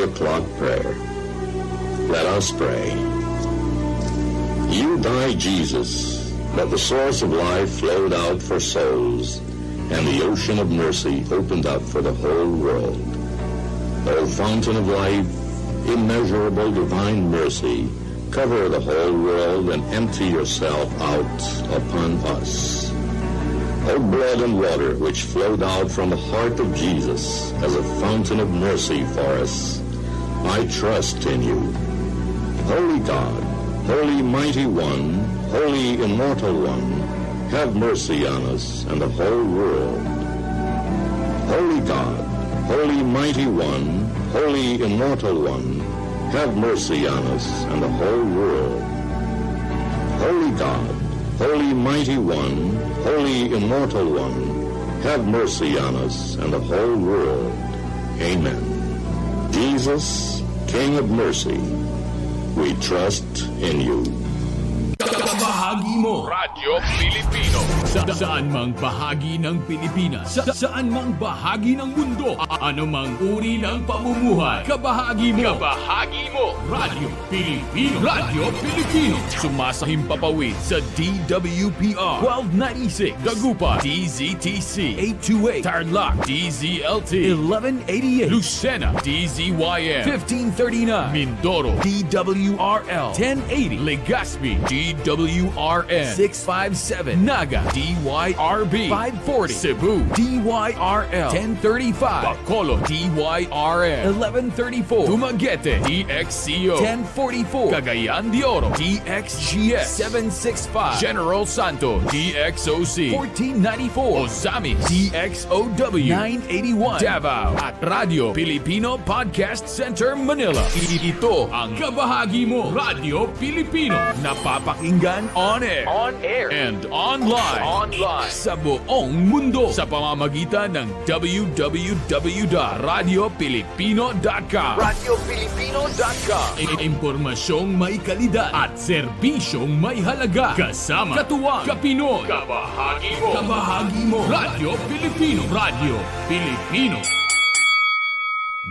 o'clock prayer. Let us pray. You died, Jesus, that the source of life flowed out for souls, and the ocean of mercy opened up for the whole world. O fountain of life, immeasurable divine mercy, cover the whole world and empty yourself out upon us. O blood and water which flowed out from the heart of Jesus as a fountain of mercy for us, I trust in you. Holy God, Holy Mighty One, Holy Immortal One, have mercy on us and the whole world. Holy God, Holy Mighty One, Holy Immortal One, have mercy on us and the whole world. Holy God, Holy Mighty One, Holy Immortal One, have mercy on us and the whole world. Amen. Jesus, King of mercy, we trust in you. Bahagi mo Radyo Pilipino saan mang bahagi ng Pilipinas, saan mang bahagi ng mundo, anumang uri ng pamumuhay, kabahagi mo Radyo Pilipino. Radyo Pilipino, sumasahim papawid sa DWPR 1296 Dagupan, DZTC 828 Tarlac, DZLT 1188 Lucena, DZYN 1539 Mindoro, DWRL 1080 Legazpi, DWRN 657 Naga, DYRB 540 Cebu, DYRL 1035 Bacolod, DYRN 1134 Dumaguete, DXCO 1044 Cagayan de Oro, DXGS 765 General Santo, DXOC 1494 Ozamis, DXOW 981 Davao at Radyo Pilipino Podcast Center, Manila. Ito ang kabahagi mo Radyo Pilipino, napapakinggan on air and online sa buong mundo sa pamamagitan ng www.radiopilipino.com. Radiopilipino.com. Impormasyong may kalidad at serbisyong may halaga. Kasama, katuwang, kapinoy, kabahagi mo Radyo Pilipino. Radyo Pilipino.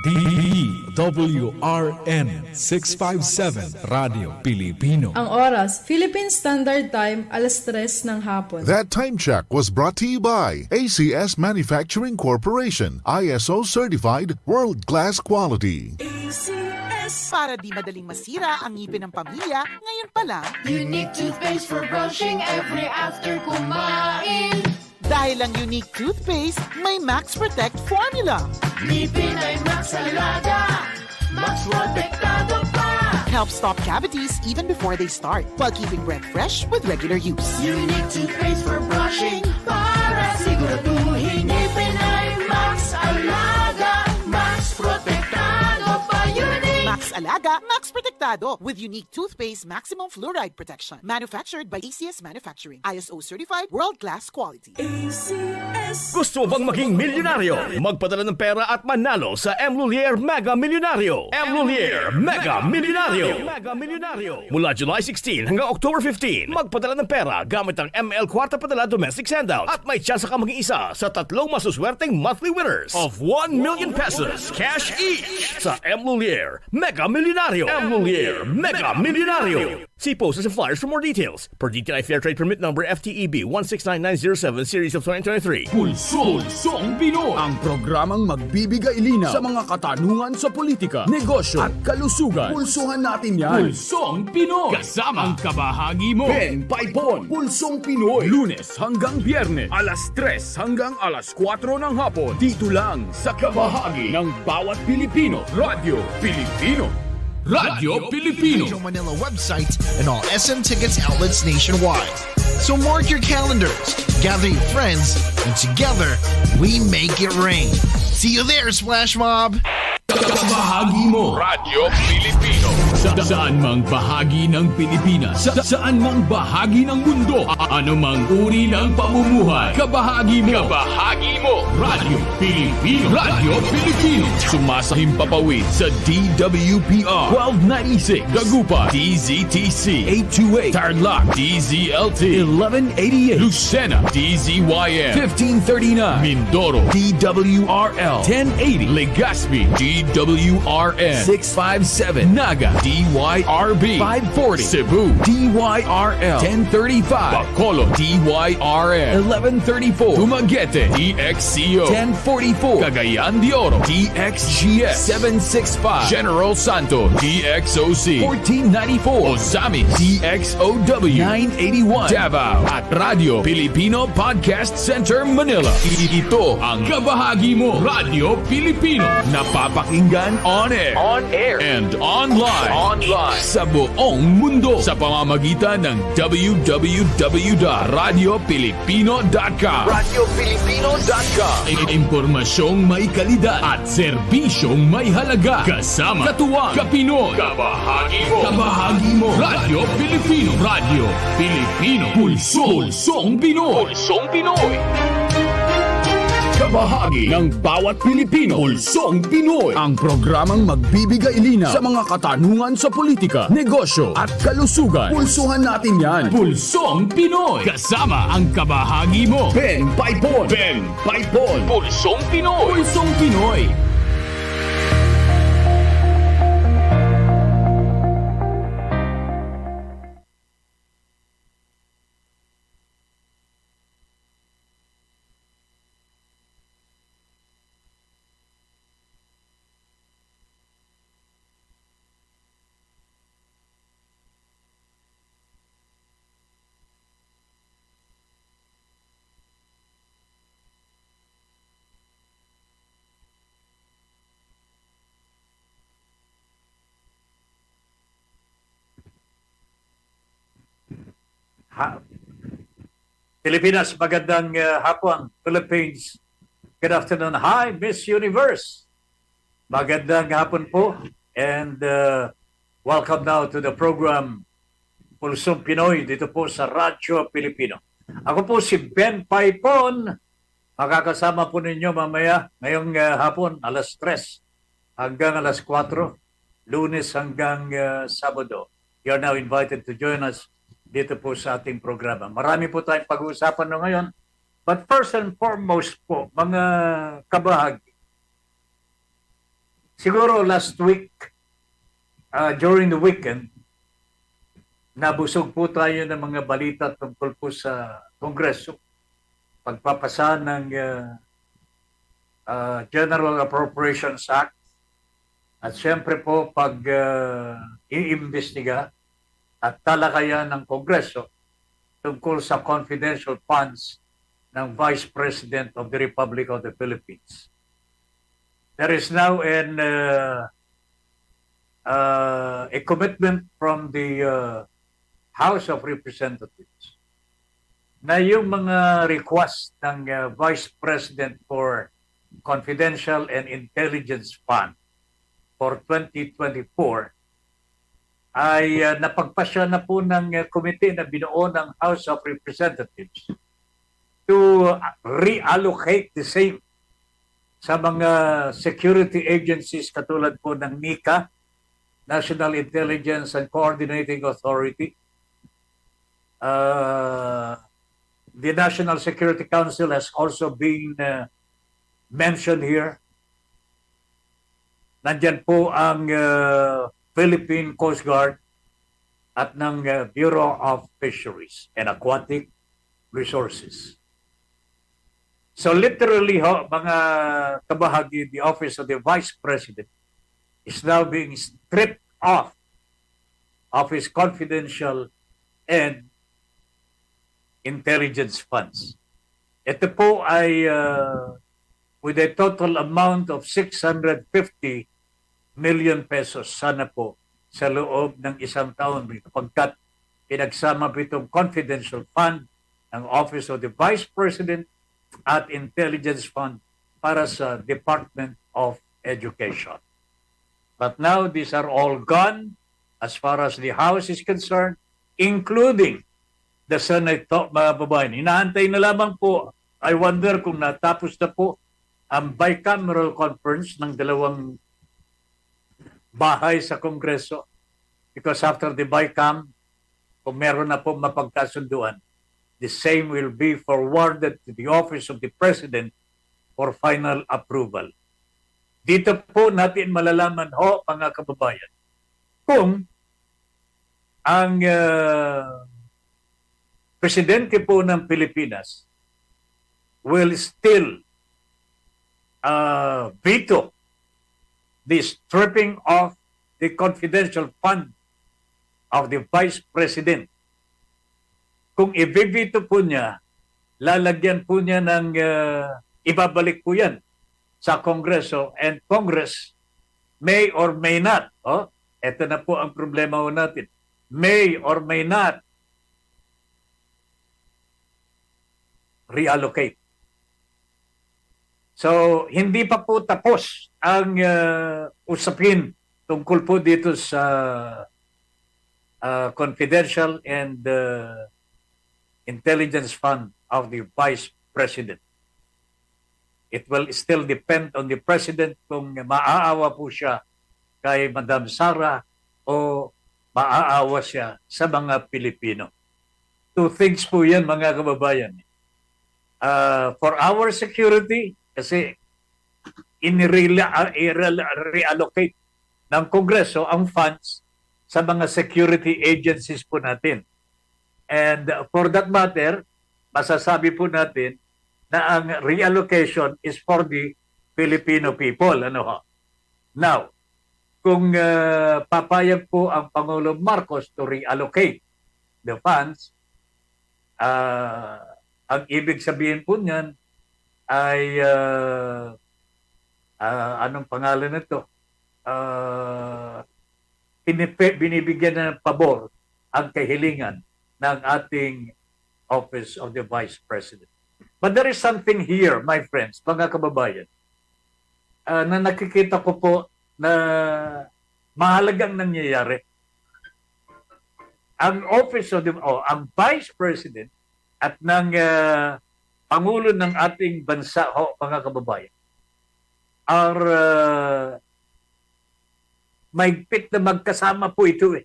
DWRN 657 Radyo Pilipino. Ang oras, Philippine Standard Time, 3:00 ng hapon. That time check was brought to you by ACS Manufacturing Corporation, ISO certified world-class quality. ACS, para di madaling masira ang ngipin ng pamilya, ngayon pa lang, Unique toothpaste for brushing every after kumain. dahil ang unique toothpaste may Max Protect formula. Ngipin ay Max Alaga, Max Protektado pa. Helps stop cavities even before they start, while keeping breath fresh with regular use. Unique toothpaste for brushing, para siguraduhin ngipin ay Max Alaga, Max Protektado pa. Unique Max Alaga, Max Protektado with unique toothpaste maximum fluoride protection. Manufactured by ACS Manufacturing, ISO certified world-class quality. ACS. Gusto bang maging milyonaryo? Magpadala ng pera at manalo sa M. Lulier Mega Milyonaryo. M. Lulier Mega Milyonaryo. Mula July 16 hanggang October 15, magpadala ng pera gamit ang ML Kwarta Padala Domestic Sandout at may tsansa ka maging isa sa 3 masuswerteng monthly winners of 1 million pesos cash each sa M. Lulier Mega Milyonaryo. M. Lulier Mega Milyonaryo. See posters and flyers for more details. Per DTI Fair Trade Permit Number FTEB 169907 Series of 2023. Pulsong Pinoy, ang programang magbibigay linaw sa mga katanungan sa politika, negosyo at kalusugan. Pulsuhan natin yan. Pulsong Pinoy, kasama ang kabahagi mo Ben Paipon. Pulsong Pinoy, Lunes hanggang Biyernes, 3:00 hanggang 4:00 ng hapon. Dito lang sa kabahagi ng bawat Pilipino. Radyo Pilipino. Radyo Pilipino. Metro Manila website and all SM Tickets outlets nationwide. So mark your calendars, gather your friends, and together, we make it rain. See you there, Splash Mob! Kabahagi mo Radyo Pilipino. Saan mang bahagi ng Pilipinas, saan mang bahagi ng mundo, anumang uri ng pamumuhay, kabahagi mo, Radyo Pilipino, Radyo Pilipino, sumasahim papawid sa DWPR 1296, Dagupan, DZTC 828, Tarlac, DZLT 1188, Lucena, DZYN 1539, Mindoro, DWRL 1080, Legazpi, DWRN 657, Naga, DYRB 540, Cebu, DYRL 1035, Bacolod, DYRN 1134, Dumaguete, DXCO 1044, Cagayan de Oro, DXGS 765, General Santos, DXOC 1494, Ozamis, DXOW 981, Davao, at Radyo Pilipino Podcast Center, Manila. Ito ang kabahagi mo, Radyo Pilipino, napapakinggan on air, and online sa buong mundo sa pamamagitan ng www.radiopilipino.com. Impormasyong may kalidad at serbisyong may halaga. Kasama, katuwang, kapinoy, kabahagi mo, Radyo Pilipino, Radyo Pilipino, Pulsong Pinoy. Kabahagi ng bawat Pilipino, Pulsong Pinoy. Ang programang magbibigay linaw sa mga katanungan sa politika, negosyo at kalusugan. Pulsuhan natin yan. Pulsong Pinoy. Kasama ang kabahagi mo, Ben Paipon. Pulsong Pinoy. Pilipinas, magandang hapon. Philippines, good afternoon. Hi, Miss Universe. Magandang hapon po. And welcome now to the program Pulsong Pinoy dito po sa Radyo Pilipino. Ako po si Ben Paipon. Makakasama po ninyo mamaya ngayong hapon, alas 3 hanggang alas 4, Lunes hanggang Sabado. You are now invited to join us dito po sa ating programa. Marami po tayong pag-uusapan no ngayon. But first and foremost po, mga kabahagi. Siguro last week, during the weekend, nabusog po tayo ng mga balita tungkol po sa Kongreso. Pagpapasa ng General Appropriations Act. At siyempre po, i-imbestiga at talakayan ng Kongreso tungkol sa confidential funds ng Vice President of the Republic of the Philippines. There is now a commitment from the House of Representatives na yung mga request ng Vice President for Confidential and Intelligence Fund for 2024 ay napagpasya na po ng komite na binuo ng House of Representatives to reallocate the same sa mga security agencies katulad po ng NICA, National Intelligence and Coordinating Authority. The National Security Council has also been mentioned here. Nandyan po ang Philippine Coast Guard at ng Bureau of Fisheries and Aquatic Resources. So literally, mga kabahagi, the office of the Vice President is now being stripped off of his confidential and intelligence funds. Ito po ay with a total amount of 650 million pesos sana po sa loob ng isang taon pagkat pinagsama po itong confidential fund ng Office of the Vice President at Intelligence Fund para sa Department of Education. But now these are all gone as far as the House is concerned, including the Senate, mga babayan. Inaantay na lamang po, I wonder kung natapos na po ang bicameral conference ng dalawang bahay sa Kongreso. Because after the bicam, kung meron na po mapagkasunduan, the same will be forwarded to the office of the President for final approval. Dito po natin malalaman mga kababayan, kung ang Presidente po ng Pilipinas will still veto the stripping of the confidential fund of the Vice President. Kung i-veto po niya, lalagyan po niya ng ibabalik po yan sa Kongreso, and Congress may or may not. Ito na po ang problema ho natin. May or may not reallocate. So, hindi pa po tapos ang usapin tungkol po dito sa confidential and intelligence fund of the Vice President. It will still depend on the President kung maaawa po siya kay Madam Sara o maaawa siya sa mga Pilipino. Two things po yan, mga kababayan. For our security, kasi i-reallocate ng Kongreso ang funds sa mga security agencies po natin. And for that matter, masasabi po natin na ang reallocation is for the Filipino people. Now, kung papayag po ang Pangulong Marcos to reallocate the funds, ang ibig sabihin po niyan ay anong pangalan nito? Binibigyan ng pabor ang kahilingan ng ating Office of the Vice President. But there is something here, my friends, mga kababayan, na nakikita ko po na mahalagang nangyayari. Ang Office of the ang Vice President at ng Pangulo ng ating bansa, mga kababayan, are maigpit na magkasama po ito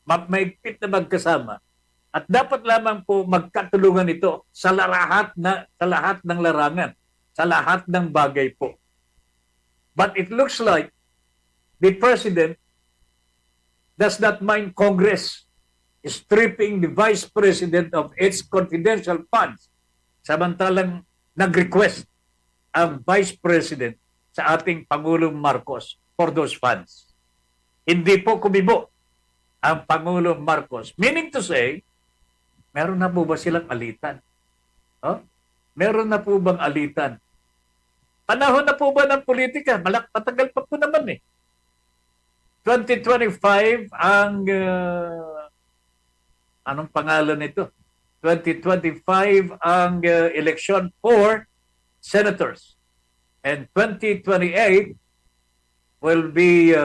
Maigpit na magkasama. At dapat lamang po magkatulungan ito sa lahat ng larangan, sa lahat ng bagay po. But it looks like the President does not mind Congress stripping the Vice President of its confidential funds. Samantalang nag-request ang Vice President sa ating Pangulong Marcos for those funds. Hindi po kumibo ang Pangulong Marcos. Meaning to say, meron na po ba silang alitan? Meron na po bang alitan? Panahon na po ba ng politika? Matagal pa po naman 2025 ang anong pangalan nito? 2025 ang election for senators. And 2028 will be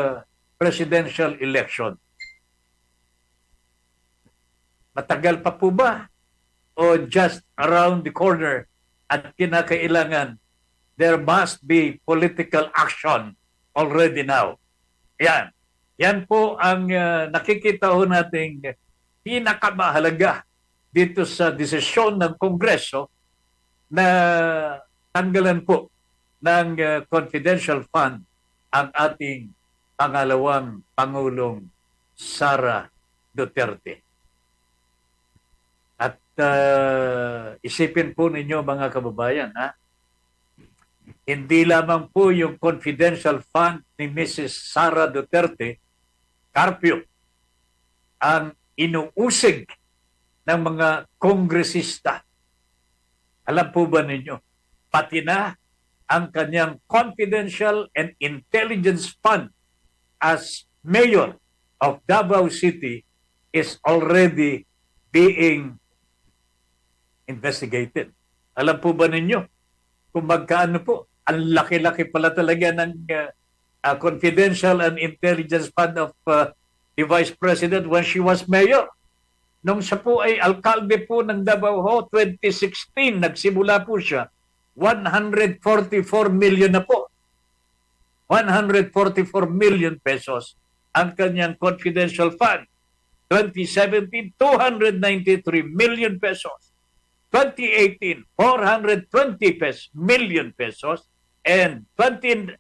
presidential election. Matagal pa po ba? O just around the corner at kinakailangan there must be political action already now? Yan po ang nakikita ho nating pinakamahalaga dito sa desisyon ng Kongreso na tanggalan po ng confidential fund ang ating pangalawang Pangulong Sara Duterte. At isipin po ninyo, mga kababayan, hindi lamang po yung confidential fund ni Mrs. Sara Duterte, Carpio, ang inuusig ng mga kongresista. Alam po ba ninyo, pati na ang kanyang confidential and intelligence fund as mayor of Davao City is already being investigated. Alam po ba ninyo kung magkaano po? Ang laki-laki pala talaga ng confidential and intelligence fund of the Vice President when she was mayor. Nung siya po ay alkalde po ng Davao, 2016, nagsimula po siya, 144 million na po. 144 million pesos ang kanyang confidential fund. 2017, 293 million pesos. 2018, 420 million pesos. And 2019,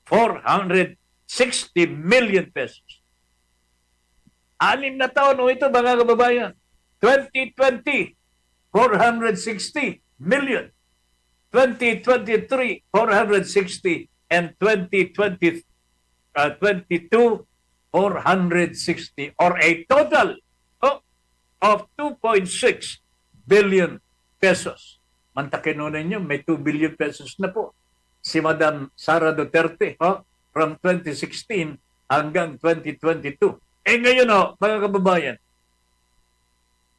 460 million pesos. 6 na taon o ito, mga kababayan. 2020, 460 million. 2023, 460. And 2022, 460. Or a total of 2.6 billion pesos. Mantakinunan nyo, may 2 billion pesos na po. Si Madam Sara Duterte, from 2016 hanggang 2022. Eh ngayon, mga kababayan,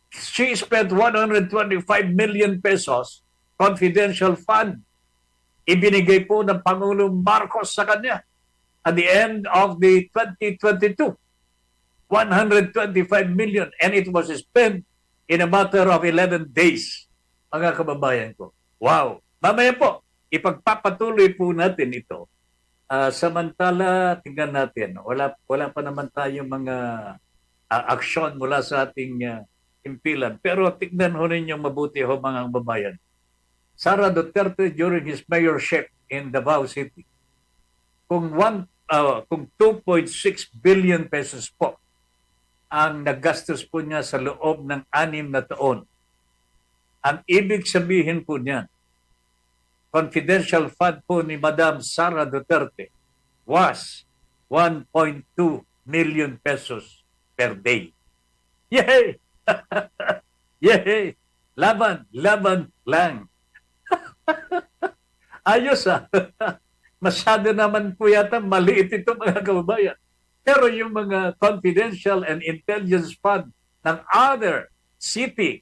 she spent 125 million pesos confidential fund. Ibinigay po ng Pangulong Marcos sa kanya at the end of the 2022. 125 million, and it was spent in a matter of 11 days. Mga kababayan ko. Wow! Mamaya po, ipagpapatuloy po natin ito. Samantala, tingnan natin. Wala pa naman tayong mga aksyon mula sa ating impilan. Pero tignan ho ninyo mabuti ho, mga kababayan. Sara Duterte during his mayorship in Davao City, kung 2.6 billion pesos po ang nagastos po niya sa loob ng 6 na taon. Ang ibig sabihin po niyan, confidential fund po ni Madam Sara Duterte was 1.2 million pesos per day. Yay! Yay! Laban lang. Ayos Masyado naman po yata maliit ito, mga kababayan. Pero yung mga confidential and intelligence fund ng other city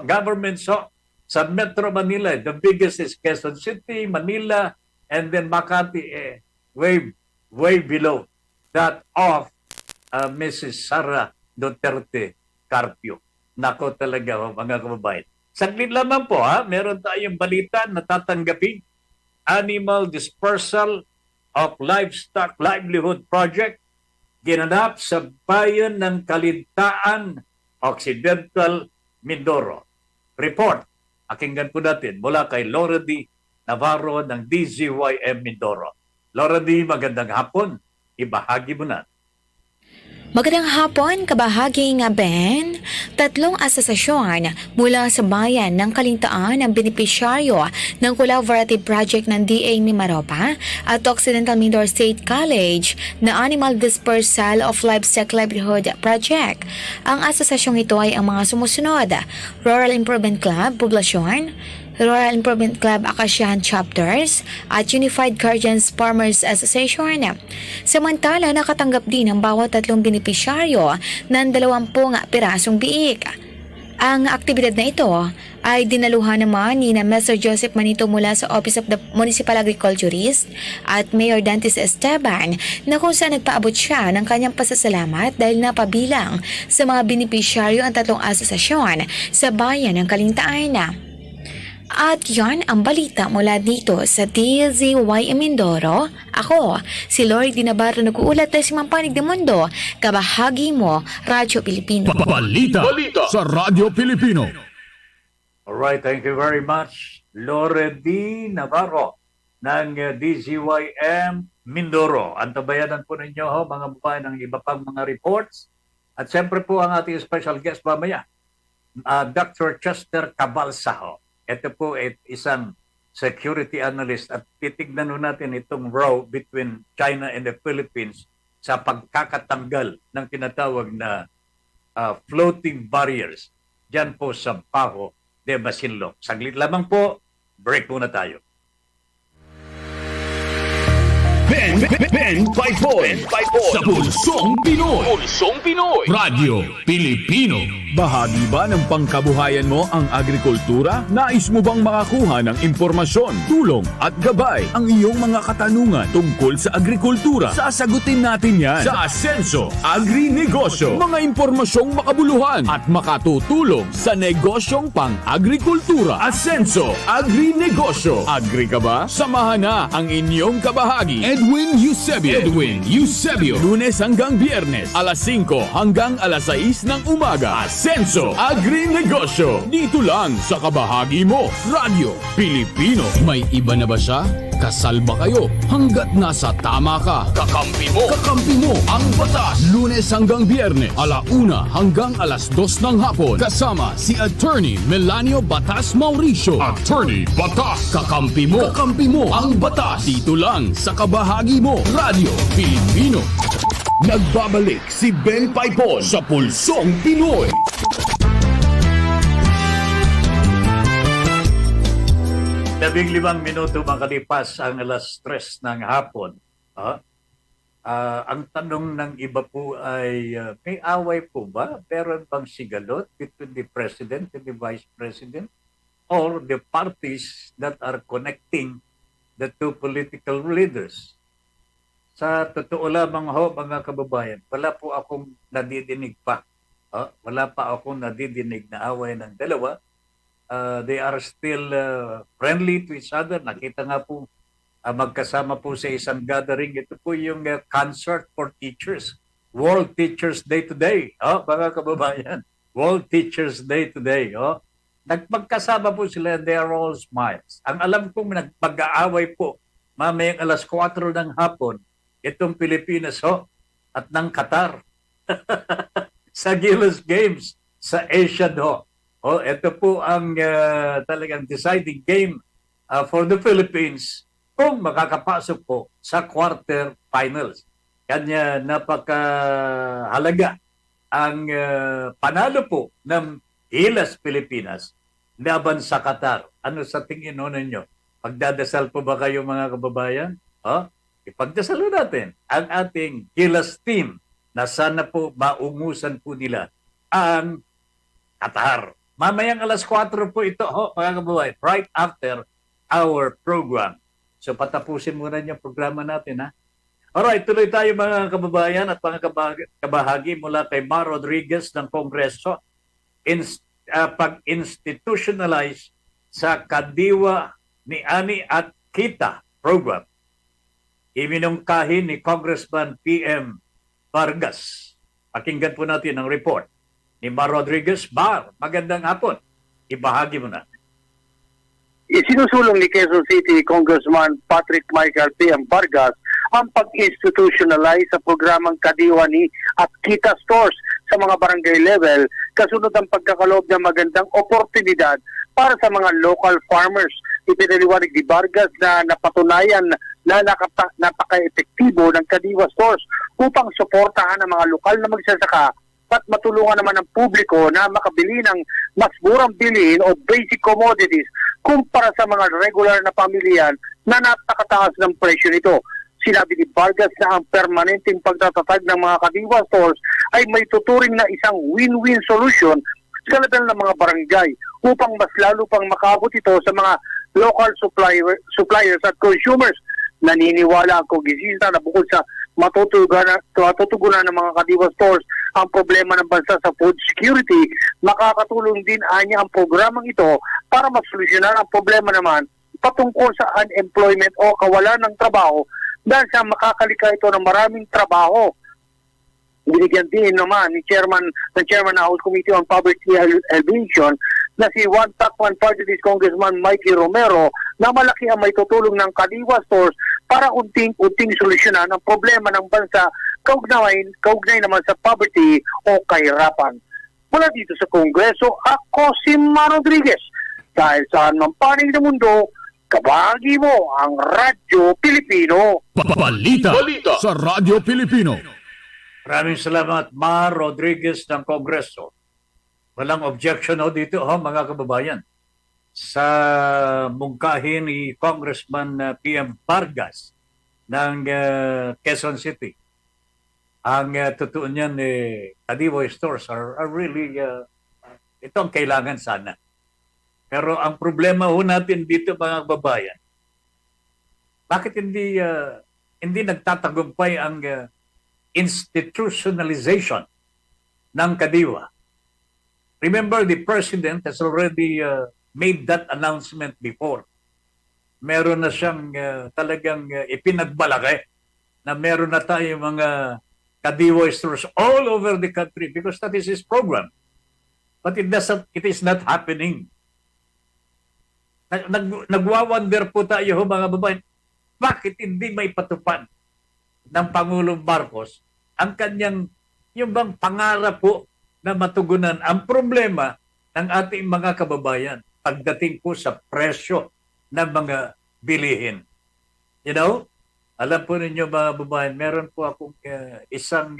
governments sa Metro Manila, the biggest is Quezon City, Manila, and then Makati, way below that of Mrs. Sara Duterte Carpio. Nako talaga, mga kababayan. Saglit lamang po, meron tayong balita na tatanggapin. Animal Dispersal of Livestock Livelihood Project ginanap sa bayan ng Kalintaan, Occidental, Mindoro. Report, pakinggan po natin mula kay Laura D. Navarro ng DZYM Mindoro. Laura D., magandang hapon. Ibahagi mo na. Magandang hapon, kabahaging Ben. 3 asosasyon mula sa bayan ng Kalintaan ang benepisyaryo ng collaborative project ng DA Mimaropa at Occidental Mindoro State College na Animal Dispersal of Livestock Livelihood Project. Ang asosasyong ito ay ang mga sumusunod: Rural Improvement Club, Poblasyon, Rural Improvement Club Akasyahan Chapters at Unified Guardians Farmers Association. Samantala, nakatanggap din ang bawat 3 benepisyaryo ng 20 pirasong biik. Ang aktibidad na ito ay dinaluhan naman ni Mr. Joseph Manito mula sa Office of the Municipal Agriculturist at Mayor Dantes Esteban, na kung saan nagpaabot siya ng kanyang pasasalamat dahil napabilang sa mga benepisyaryo ang 3 asosasyon sa bayan ng Kalintaan. At yan ang balita mula dito sa DZYM Mindoro. Ako, si Lori Dinabarro, nag-uulat tayo si Mampanig de Mundo, kabahagi mo, Radyo Pilipino. Balita sa Radyo Pilipino. Alright, thank you very much, Lori D. Navarro ng DZYM Mindoro. Antabayanan po ninyo mga babae ng iba pang mga reports. At siyempre po ang ating special guest mamaya, Dr. Chester Cabalsa. Ito po ay isang security analyst at titignan natin itong row between China and the Philippines sa pagkakatanggal ng tinatawag na floating barriers dyan po sa Bajo de Masinloc. Saglit lamang po, break muna tayo. Ben Ben Paipon sa Pulsong Pinoy. Pulsong Pinoy. Radyo Pilipino. Bahagi ba ng pangkabuhayan mo ang agrikultura? Nais mo bang makakuha ng impormasyon, tulong at gabay ang iyong mga katanungan tungkol sa agrikultura? Sasagutin natin yan sa Asenso Agri-Negosyo. Mga impormasyong makabuluhan at makatutulong sa negosyong pang-agrikultura. Asenso Agri-Negosyo. Agri ka ba? Samahan na ang inyong kabahagi, Edwin Eusebio. Lunes hanggang Biyernes, alas 5 hanggang alas 6 ng umaga. Asenso Agri-Negosyo. Dito lang sa kabahagi mo, Radyo Pilipino. May iba na ba siya? Kasal ba kayo? Hanggat nasa tama ka, kakampi mo ang batas. Lunes hanggang Biyernes, alauna hanggang alas 2 ng hapon. Kasama si Attorney Melanio Batas Mauricio. Attorney Batas, kakampi mo ang batas. Dito lang sa kabahagi mo, Radyo Pilipino. Nagbabalik si Ben Paipon sa Pulsong Pinoy. 15 minuto makalipas ang alas 3 ng hapon. Ang tanong ng iba po ay, may away po ba? Meron bang sigalot between the President and the Vice President? Or the parties that are connecting the two political leaders? Sa totoo lamang ho, mga kababayan, wala po akong nadidinig pa. Wala pa akong nadidinig na away ng dalawa. They are still friendly to each other. Nakita nga po, magkasama po sa isang gathering. Ito po yung concert for teachers. World Teachers Day today. Mga kababayan. World Teachers Day today. Nagpagkasama po sila and they are all smiles. Ang alam kong nagpag-aaway po, mamayang alas 4 ng hapon, itong Pilipinas at ng Qatar. Sa Gilas Games, sa Asia ito po ang talagang deciding game for the Philippines kung makakapasok po sa quarterfinals. Kanya napakahalaga ang panalo po ng Gilas Pilipinas laban sa Qatar. Ano sa tingin ninyo? Pagdadasal po ba kayo, mga kababayan? Ipagdasal natin ang ating Gilas team na sana po maungusan po nila ang Qatar. Mamayang alas 4 po ito, mga kababayan, right after our program. So patapusin muna yung programa natin, Alright, tuloy tayo, mga kababayan at mga kabahagi mula kay Mar Rodriguez ng Kongreso. Pag-institutionalize sa Kadiwa ni Ani at Kita program. Iminungkahi ni Congressman PM Vargas. Pakinggan po natin ang report ni Mar Rodriguez. Mar, magandang hapon. Ibahagi mo na. Isinusulong ni Quezon City Congressman Patrick Michael PM Vargas ang pag-institutionalize sa programang Kadiwa ni at Kita Stores sa mga barangay level kasunod ang pagkakaloob ng magandang oportunidad para sa mga local farmers. Ipinaliwanag ni Vargas na napatunayan na napaka-epektibo ng Kadiwa Stores upang suportahan ang mga lokal na magsasaka at matulungan naman ang publiko na makabili ng mas murang bilihin o basic commodities kumpara sa mga regular na pamilyan na napakataas ng presyo nito. Sinabi ni Vargas na ang permanenteng pagtatatag ng mga Kadiwa Stores ay may tuturing na isang win-win solution sa level ng mga barangay upang mas lalo pang makabot ito sa mga local suppliers at consumers. Naniniwala ang kongresista na bukod sa matutugunan ng mga Kadiwa Stores ang problema ng bansa sa food security, makakatulong din anya ang programang ito para masolusyonan ang problema naman patungkol sa unemployment o kawalan ng trabaho dahil sa makakalika ito ng maraming trabaho. Binigyan din naman ni Chairman ng House Committee on Poverty Alleviation na si One Party List Congressman Mikey Romero na malaki ang may tutulong ng Kadiwa Stores para unting-unting solusyonan ang problema ng bansa kaugnay naman sa poverty o kahirapan. Mula dito sa Kongreso, ako si Mar Rodriguez. Dahil saan man panig ng mundo, kabahagi mo ang Radyo Pilipino. Balita sa Radyo Pilipino. Maraming salamat, Mar Rodriguez ng Kongreso. Walang objection dito, mga kababayan. Sa mungkahi ni Congressman PM Vargas ng Quezon City. Ang totoo niyan, Kadiwa stores are really, ito ang kailangan sana. Pero ang problema ho natin dito mga babayan, bakit hindi nagtatagumpay ang institutionalization ng Kadiwa? Remember, the President has already made that announcement before. Meron na siyang talagang ipinagbalaki na meron na tayong mga Kadiwa stores all over the country because that is his program. But it is not happening. Nagwawonder po tayo mga babae, bakit hindi may patupad ng Pangulong Marcos ang kanyang yung bang pangarap po na matugunan ang problema ng ating mga kababayan pagdating po sa presyo ng mga bilihin. You know, alam po ninyo mga babayan, meron po akong isang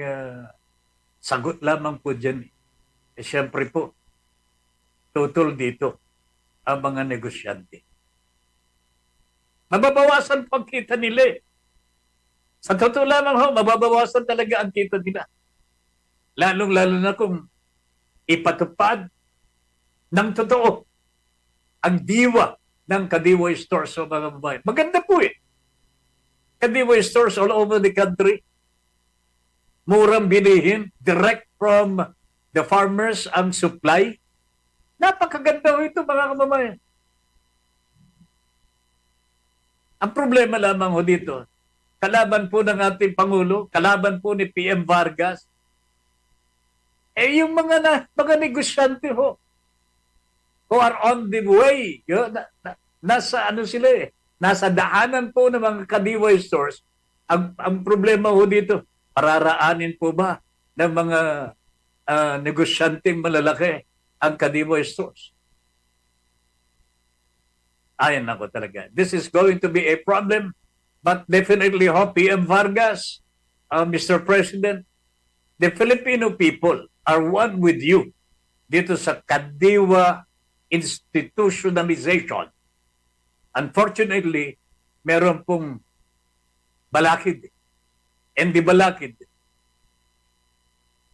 sagot lamang po dyan. Siyempre po, tutol dito ang mga negosyante. Mababawasan po ang kita nila. Sa totoo lamang ho, mababawasan talaga ang kita nila. Lalong-lalo na kung ipatupad ng totoo ang diwa ng Kadiwa stores sa mga babae. Maganda po Kadiwa stores all over the country. Murang bilihin, direct from the farmers ang supply. Napakaganda ho ito mga kababayan. Ang problema lamang ho dito, kalaban po ng ating Pangulo, kalaban po ni PM Vargas, yung mga negosyante ho, who are on the way, nasa ano sila nasa daanan po ng mga Kadiwa stores. Ang problema ho dito, pararaanin po ba ng mga negosyanteng malalaki ang Kadiwa stores? Ayan ako talaga. This is going to be a problem, but definitely ho, PM Vargas, Mr. President, the Filipino people are one with you dito sa Kadiwa institutionalization. Unfortunately, meron pong balakid. Hindi balakid.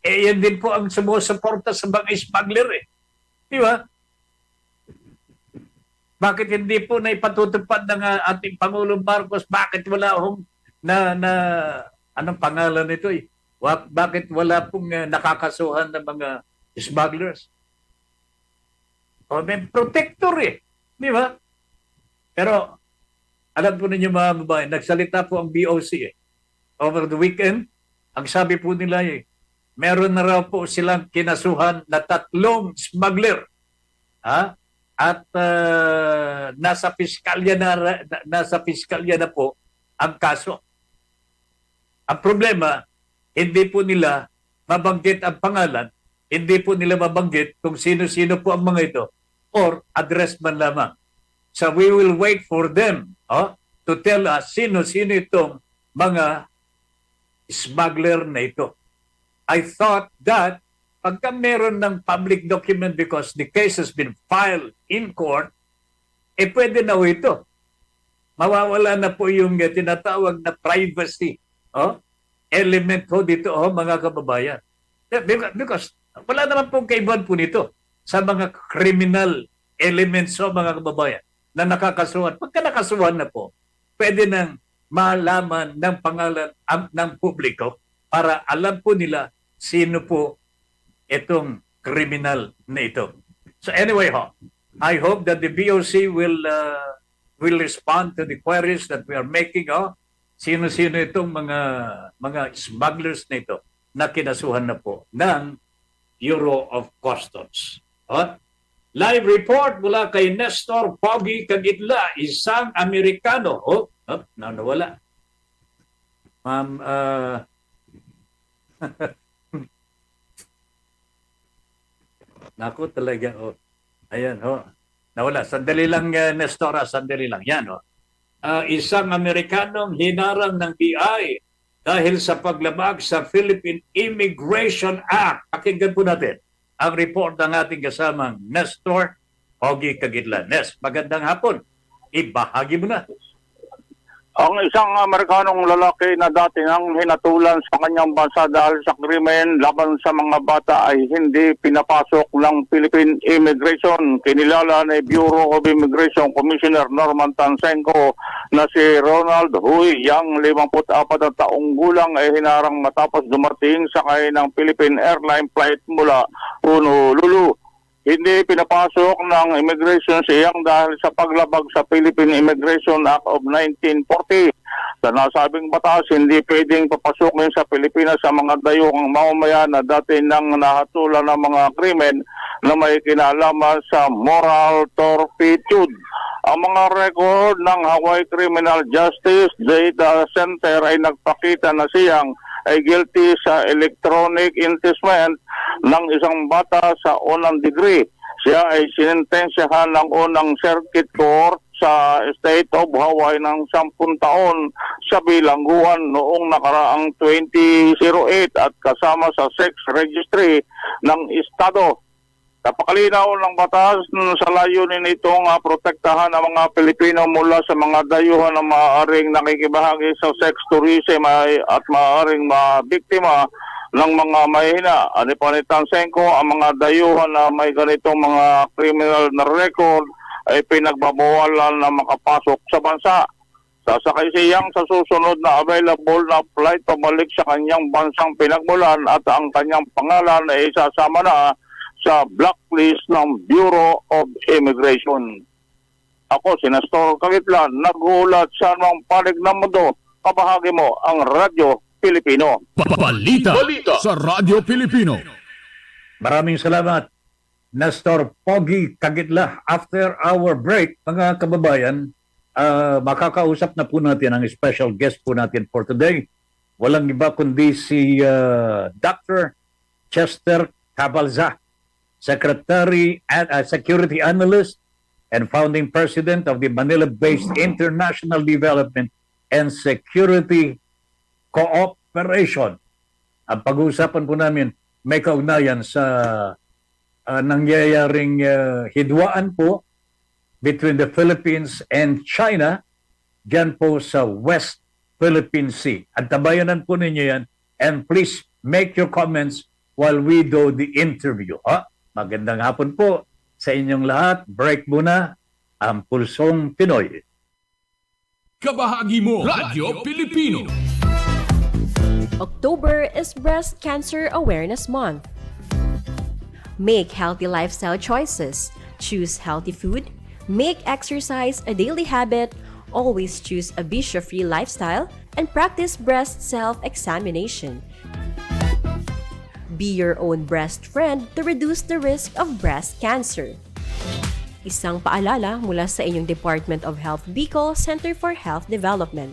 Yan din po ang sumusuporta sa mga smuggler Di ba? Bakit hindi po na ipatutupad ng ating Pangulong Marcos? Bakit wala anong pangalan nito Bakit wala pong nakakasuhan ng mga smugglers? O may protector Di ba? Pero, alam po ninyo mga babae, nagsalita po ang BOC over the weekend. Ang sabi po nila meron na raw po silang kinasuhan na 3 smuggler. At nasa piskalya na po ang kaso. Ang problema, hindi po nila mabanggit ang pangalan, hindi po nila mabanggit kung sino-sino po ang mga ito or address man lamang. So we will wait for them to tell us sino-sino itong mga smuggler na ito. I thought that pagka meron ng public document because the case has been filed in court, pwede na ito. Mawawala na po yung tinatawag na privacy element dito mga kababayan. Because wala naman pong kaibahan po nito sa mga criminal elements mga kababayan na nakakasuhan. Pagka nakasuhan na po, pwede nang malaman ng pangalan ng publiko para alam po nila sino po itong criminal na ito. So anyway I hope that the BOC will respond to the queries that we are making. Sino-sino itong mga smugglers na ito na kinasuhan na po ng Bureau of Customs. Live report mula kay Nestor Pogi Kagitla, isang Amerikano. Nawala. Ma'am, naku talaga. Ayan, nawala. Sandali lang, Nestora, sandali lang. Yan, isang Amerikanong hinarang ng BI dahil sa paglabag sa Philippine Immigration Act. Pakinggan po natin ang report ng ating kasamang Nestor Pogi Kagitla. Nes, magandang hapon. Ibahagi mo na. Ang isang Amerikanong lalaki na dati nang hinatulan sa kanyang bansa dahil sa krimen laban sa mga bata ay hindi pinapasok ng Philippine Immigration. Kinilala ni Bureau of Immigration Commissioner Norman Tansenko na si Ronald Huy, yang 54 na taong gulang ay hinarang matapos dumating sakay ng Philippine Airline flight mula Honolulu. Hindi pinapasok ng immigration siyang dahil sa paglabag sa Philippine Immigration Act of 1940. Sa nasabing batas, hindi pwedeng papasukin sa Pilipinas sa mga dayuhang mamamayan na dati nang nahatulan ng mga krimen na may kinalaman sa moral turpitude. Ang mga record ng Hawaii Criminal Justice Data Center ay nagpakita na siyang ay guilty sa electronic inducement ng isang bata sa unang degree. Siya ay sinintensyahan ng unang circuit court sa State of Hawaii ng 10 taon sa bilangguan noong nakaraang 2008 at kasama sa sex registry ng estado. Napakalinaw ng batas sa layunin itong protektahan ang mga Pilipino mula sa mga dayuhan na maaaring nakikibahagi sa sex tourism at maaaring mabiktima ng mga mahina. Ani pa ni Tansenko, ang mga dayuhan na may ganitong mga criminal na record ay pinagbabawalan na makapasok sa bansa. Sasakay siyang sa susunod na available na flight pabalik sa kanyang bansang pinagmulan at ang kanyang pangalan ay isasama na sa blacklist ng Bureau of Immigration. Ako, si Nestor Kagitlan, nag-uulat sa anong panig ng mundo. Kabahagi mo ang Radyo Pilipino. Balita sa Radyo Pilipino. Maraming salamat, Nestor Pogi Kagitla. After our break, mga kababayan, makakausap na po natin ang special guest po natin for today. Walang iba kundi si Dr. Chester Cabalza, Secretary and Security Analyst and Founding President of the Manila-based International Development and Security Cooperation. Ang pag-uusapan po namin may kaugnayan sa nangyayaring hidwaan po between the Philippines and China dyan po sa West Philippine Sea. At tabayanan po ninyo yan and please make your comments while we do the interview. Magandang hapon po sa inyong lahat. Break muna ang Pulsong Pinoy. Kabahagi mo, Radyo Pilipino. October is Breast Cancer Awareness Month. Make healthy lifestyle choices. Choose healthy food. Make exercise a daily habit. Always choose a bisyo-free lifestyle and practice breast self-examination. Be your own breast friend to reduce the risk of breast cancer. Isang paalala mula sa inyong Department of Health Bicol Center for Health Development.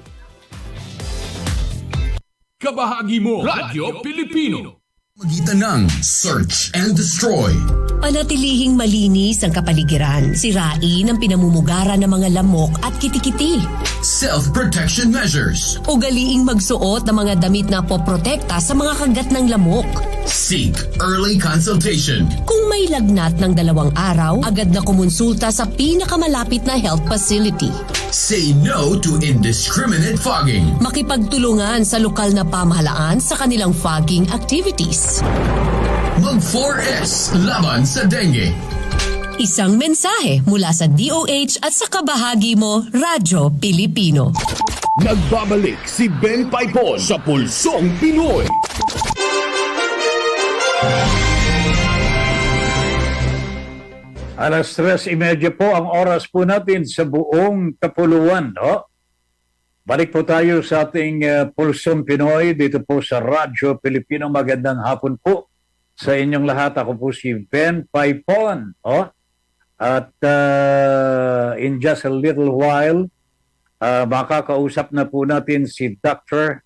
Kabahagi mo, Radyo Pilipino. Magitan ng Search and Destroy. Panatilihing malinis ang kapaligiran, sirain ang pinamumugara ng mga lamok at kitikiti. Self-protection measures. Ugaliing magsuot ng mga damit na poprotekta sa mga kagat ng lamok. Seek early consultation. Kung may lagnat ng 2 araw, agad na kumonsulta sa pinakamalapit na health facility. Say no to indiscriminate fogging. Makipagtulungan sa lokal na pamahalaan sa kanilang fogging activities. Mag-4S laban sa dengue. Isang mensahe mula sa DOH at sa kabahagi mo, Radyo Pilipino. Nagbabalik si Ben Paipon sa Pulsong Pinoy. Alas 3:30 po ang oras po natin sa buong kapuluan. Balik po tayo sa ating Pulsong Pinoy dito po sa Radyo Pilipino. Magandang hapon po sa inyong lahat. Ako po si Ben Paipon. At in just a little while, makakausap na po natin si Dr.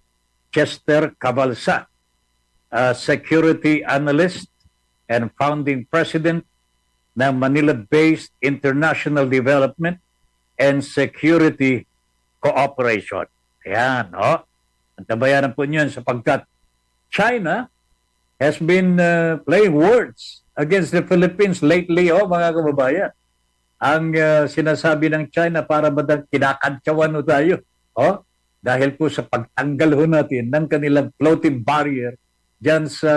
Chester Cabalza, Security Analyst and Founding President ng Manila-based International Development and Security Cooperation. Ayan, ang tabayanan po niyan sapagkat China has been playing words against the Philippines lately, mga kababayan. Ang sinasabi ng China para ba kinakantsawan tayo? dahil po sa pagtanggal ho natin ng kanilang floating barrier dyan sa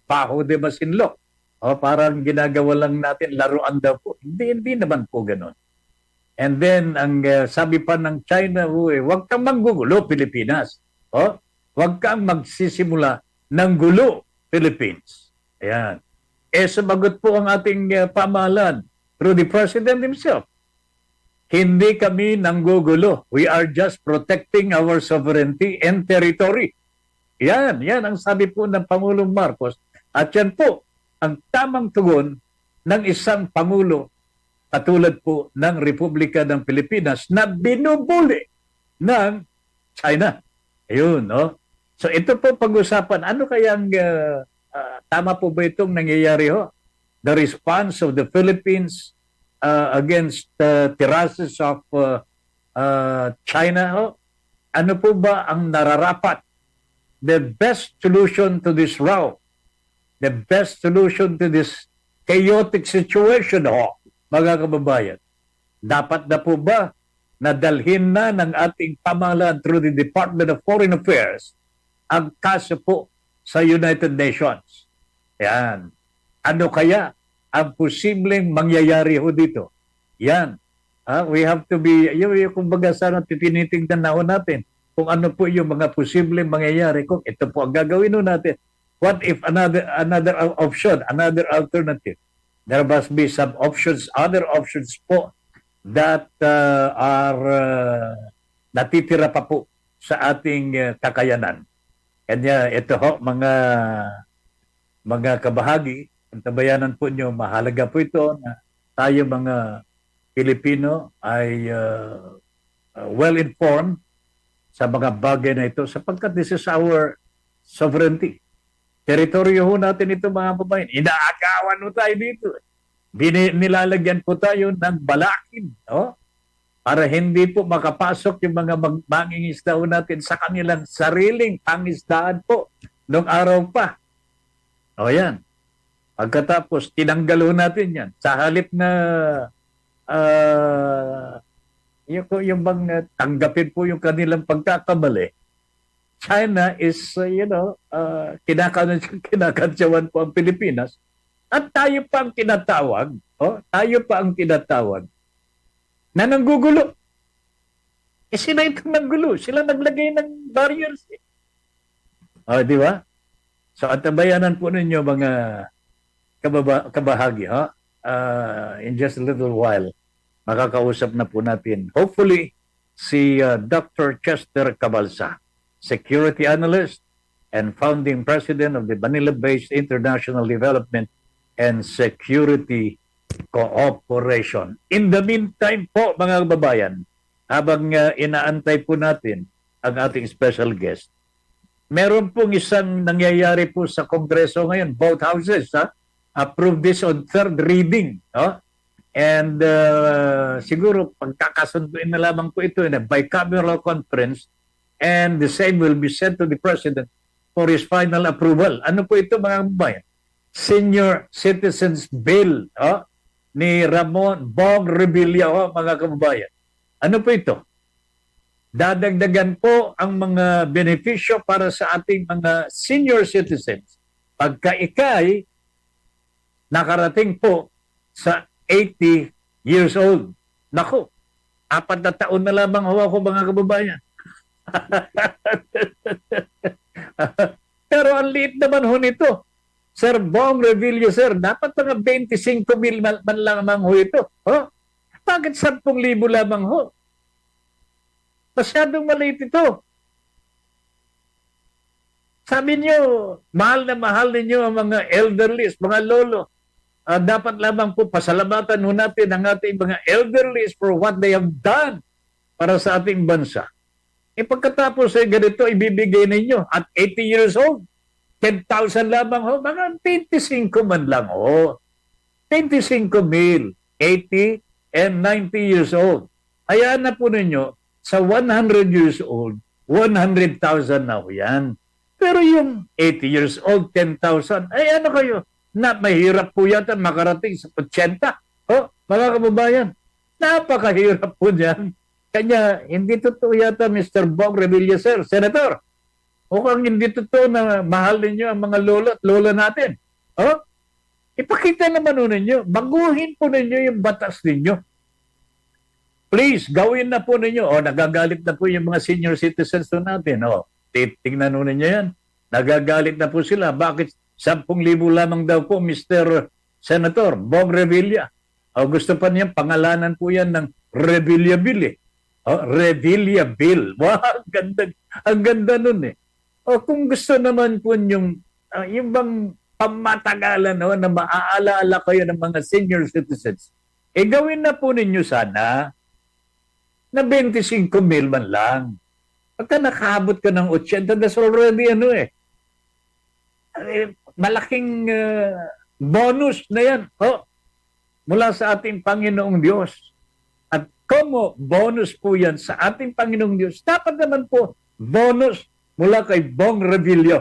Baho de Masinloc. Parang ginagawa lang natin laruan daw po. Hindi naman po ganun. And then, ang sabi pa ng China, huwag kang manggugulo, Pilipinas. Huwag kang magsisimula ng gulo, Philippines. Ayan. Sumagot po ang ating pamahalaan through the President himself. Hindi kami nanggugulo. We are just protecting our sovereignty and territory. Yan ang sabi po ng Pangulong Marcos. At yan po, ang tamang tugon ng isang Pangulo katulad po ng Republika ng Pilipinas na binubuli ng China. Ayun, no? So ito po pag-usapan, ano kayang tama po ba itong nangyayari ho? The response of the Philippines against terraces of China ho? Ano po ba ang nararapat? The best solution to this row, the best solution to this chaotic situation ho, mga kababayan. Dapat na po ba nadalhin na ng ating pamahalaan through the Department of Foreign Affairs ang kaso po sa United Nations? Yan. Ano kaya ang posibleng mangyayari ho dito? Yan. We have to be, kumbaga sana tinitingnan na ho natin kung ano po yung mga posibleng mangyayari kung ito po ang gagawin ho natin. What if another option, another alternative? There must be some options, other options po that are natitira pa po sa ating kakayanan. Kanya ito ho, mga kabahagi, ang tabayanan po nyo, mahalaga po ito na tayo mga Pilipino ay well-informed sa mga bagay na ito sapagkat this is our sovereignty. Teritoryo ho natin ito mga babayan. Inaagawan ho tayo dito. Nilalagyan po tayo ng balakin. Para hindi po makapasok yung mga mangingisda ho natin sa kanilang sariling pangisdaan po noong araw pa. Yan. Pagkatapos, tinanggal ho natin yan. Sa halip na yung bang tanggapin po yung kanilang pagkakamali, China is, kinakantsawan po ang Pilipinas at tayo pa ang tinatawag, na nanggugulo. Sila itong nanggulo. Sila naglagay ng barriers. Di ba? So, at tabayanan po ninyo mga kabahagi, in just a little while, makakausap na po natin, hopefully, si Dr. Chester Cabalsa, Security Analyst and Founding President of the Manila-based International Development and Security Cooperation. In the meantime po, mga kababayan, habang inaantay po natin ang ating special guest, meron pong isang nangyayari po sa Kongreso ngayon, both houses, approve this on third reading. And siguro pagkakasunduin na lamang po ito in a bicameral conference and the same will be sent to the President for his final approval. Ano po ito mga kababayan? Senior Citizens Bill ni Ramon Bong Revilla, mga kababayan. Ano po ito? Dadagdagan po ang mga benepisyo para sa ating mga senior citizens pagka ikay nakarating po sa 80 years old. Naku, 4 na taon na lamang ako mga kababayan. Pero ang liit naman ho nito. Sir Bong Revilla, sir, dapat mga 25,000 man lamang ho ito. Bakit 10,000 lamang ho? Masyadong maliit ito. Sabi niyo, mahal na mahal ninyo ang mga elderlies, mga lolo. Dapat lamang po pasalamatan ho natin ang ating mga elderlies for what they have done para sa ating bansa. Pagkatapos ganito ibibigay ninyo at 80 years old, 10,000 lamang ho, mga 25 man lang ho. 25,000, 80 and 90 years old. Hayaan na po ninyo, sa 100 years old, 100,000 na ho yan. Pero yung 80 years old, 10,000, ay ano kayo? Na mahirap po yata makarating sa 80. Mga kababayan, napakahirap po dyan. Kanya, hindi totoo yata Mr. Bong Revilla, sir. Senator, mukhang hindi totoo na mahal ninyo ang mga lola at lola natin. Oh? Ipakita naman ninyo. Baguhin po ninyo yung batas ninyo. Please, gawin na po ninyo. Nagagalit na po yung mga senior citizens natin. Tingnan ninyo yan. Nagagalit na po sila. Bakit 10,000 lamang daw po, Mr. Senator Bong Revilla? Gusto pa niya, pangalanan po yan ng Revilla Bill. Revilla Bill. Wow, ang ganda nun eh. Kung gusto naman po yung bang pamatagalan na maaalaala kayo ng mga senior citizens, gawin na po ninyo sana na 25,000 man lang. Pagka nakaabot ka ng 80, that's already malaking bonus na yan. Mula sa ating Panginoong Diyos. At como bonus po yan sa ating Panginoong Diyos, dapat naman po bonus mula kay Bong Revilla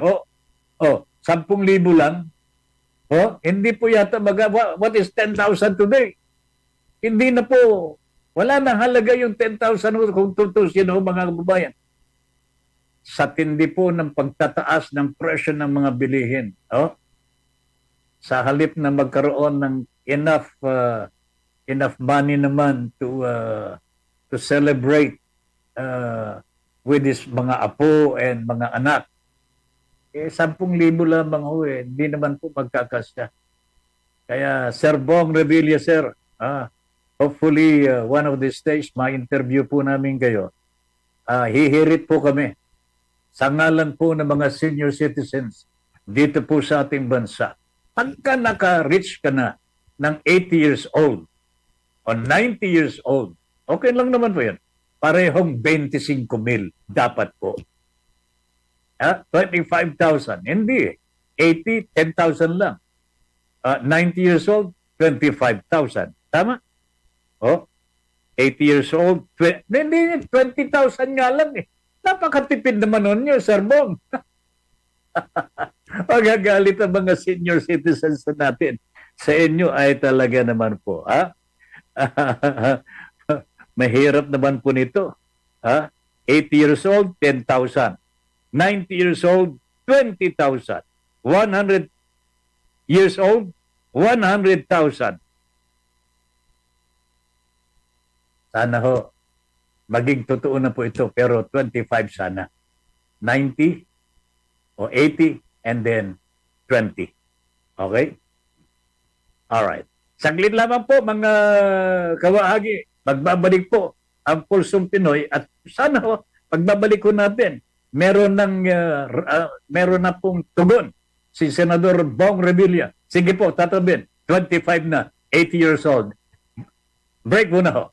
10,000 lang. Hindi po yata what is 10,000 today? Hindi na po, wala nang halaga yung 10,000 kung tutusin mga kababayan. Sa tindi po ng pagtataas ng presyo ng mga bilihin. Sa halip na magkaroon ng enough money naman to celebrate with his mga apo and mga anak. 10,000 lamang hindi naman po magkakasya. Kaya Sir Bong Revilla, sir, hopefully one of these days ma-interview po namin kayo. Hihirit po kami sa ngalan po ng mga senior citizens dito po sa ating bansa. Pagka naka-reach ka na ng 80 years old o 90 years old, okay lang naman po yan. Parehong 25,000 dapat po. 25,000. Hindi. 80, 10,000 lang. 90 years old, 25,000. Tama? 80 years old, 20,000 nga lang eh. Napakatipid naman nun nyo, Sir Bong. Magagalit ang mga senior citizens natin. Sa inyo ay talaga naman po. Mahirap naman po nito. 80 years old, 10,000. 90 years old, 20,000. 100 years old, 100,000. Sana maging totoo na po ito, pero 25 sana. 90 o 80 and then 20. Okay? Alright. Saglit lamang po mga kawahagi. Magbabalik po ang Pulsong Pinoy at sana pagbabalik ko natin, meron na pong tugon si Senador Bong Revilla. Sige po, tatabin. 25 na, 80 years old. Break muna ho.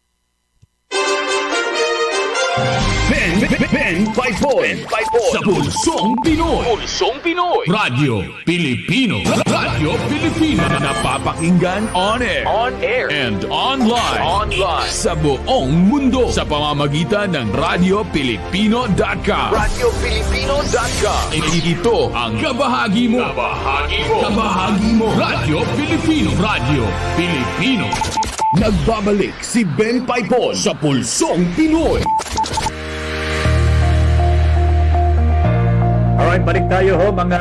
Ben Paipon sa Pulsong Pinoy. Pulsong Pinoy. Radyo Pilipino. Radyo Pilipino. Napapakinggan on air and online. Sa buong mundo sa pamamagitan ng RadyoPilipino.com. RadyoPilipino.com. Ito ang kabahagi mo. Kabahagi mo. Radyo Pilipino. Radyo Pilipino. Nagbabalik si Ben Paipon sa Pulsong Pinoy. Alright, balik tayo mga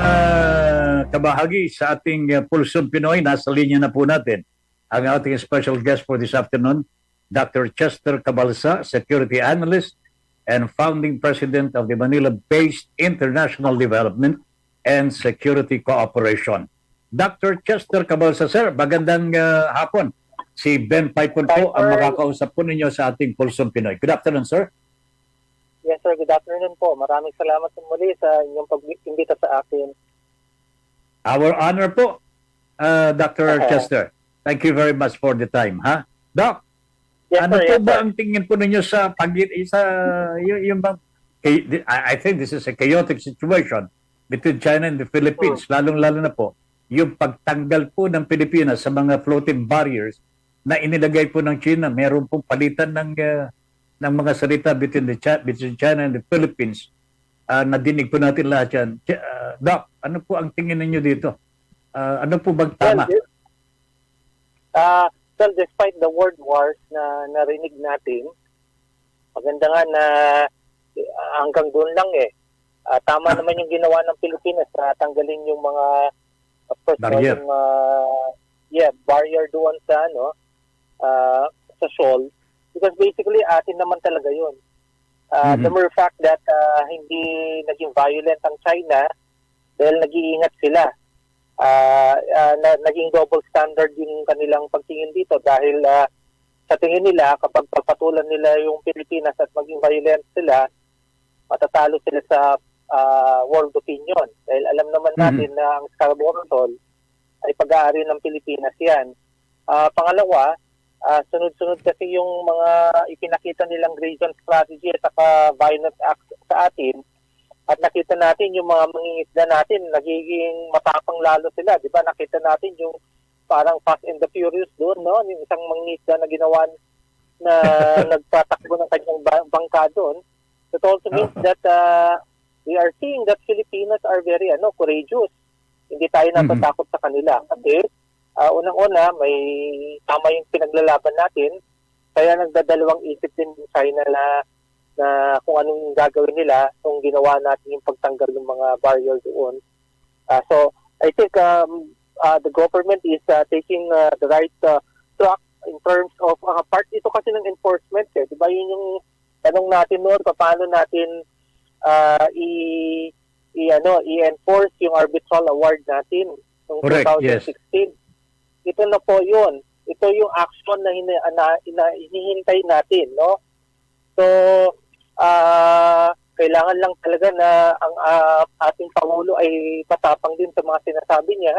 kabahagi sa ating Pulsong Pinoy. Nasa linya na po natin ang ating special guest for this afternoon, Dr. Chester Cabalsa, Security Analyst and Founding President of the Manila-based International Development and Security Cooperation. Dr. Chester Cabalsa, sir, magandang hapon. Si Ben Paipon po ang makakausap po ninyo sa ating Pulsong Pinoy. Good afternoon, sir. Yes, sir. Good afternoon po. Maraming salamat po muli sa inyong pag-imbita sa akin. Our honor po, Dr. Chester. Thank you very much for the time, ha? Doc, yes, ano sir, po yes, ba sir. ang tingin po ninyo sa I think this is a chaotic situation between China and the Philippines, lalong-lalo na po yung pagtanggal po ng Pilipinas sa mga floating barriers na inilagay po ng China. Meron pong palitan ng mga salita between China and the Philippines. Nadinig po natin lahat yan. Doc, ano po ang tingin ninyo dito? Ano po bang tama? Well, despite the word wars na narinig natin, Maganda nga na hanggang doon lang eh. Tama naman yung ginawa ng Pilipinas na tanggalin yung mga barrier. Yung barrier doon sa sa shoal, because basically atin naman talaga yun. The mere fact that hindi naging violent ang China dahil nag-iingat sila. Naging double standard yung kanilang pagtingin dito dahil sa tingin nila kapag pagpatulan nila yung Pilipinas at maging violent sila, matatalo sila sa world opinion. Dahil alam naman natin na ang Scarborough Shoal ay pag-aari ng Pilipinas yan. Pangalawa, sunod-sunod kasi yung mga ipinakita nilang grazing strategy at saka violent acts sa atin. At nakita natin yung mga mangingisda natin, nagiging matapang lalo sila. Di ba? Nakita natin yung parang Fast and the Furious doon, no? Yung isang mangingisda na ginawa na nagpatakbo ng kanyang bangka doon. It also means that we are seeing that Filipinos are very courageous. Hindi tayo natatakot sa kanila. Kasi unang-una, may tama yung pinaglalaban natin. Kaya nagdadalawang isip din yung China na kung anong gagawin nila kung ginawa natin yung pagtanggal ng mga barrier doon. So, I think the government is taking the right track in terms of part ito kasi ng enforcement. Di ba yun yung tanong natin noon, paano natin i-enforce yung arbitral award natin noong 2016. Yes. Ito na po yun. Ito yung action na hinihintay natin, no? So, kailangan lang talaga na ang ating Pangulo ay patapang din sa mga sinasabi niya.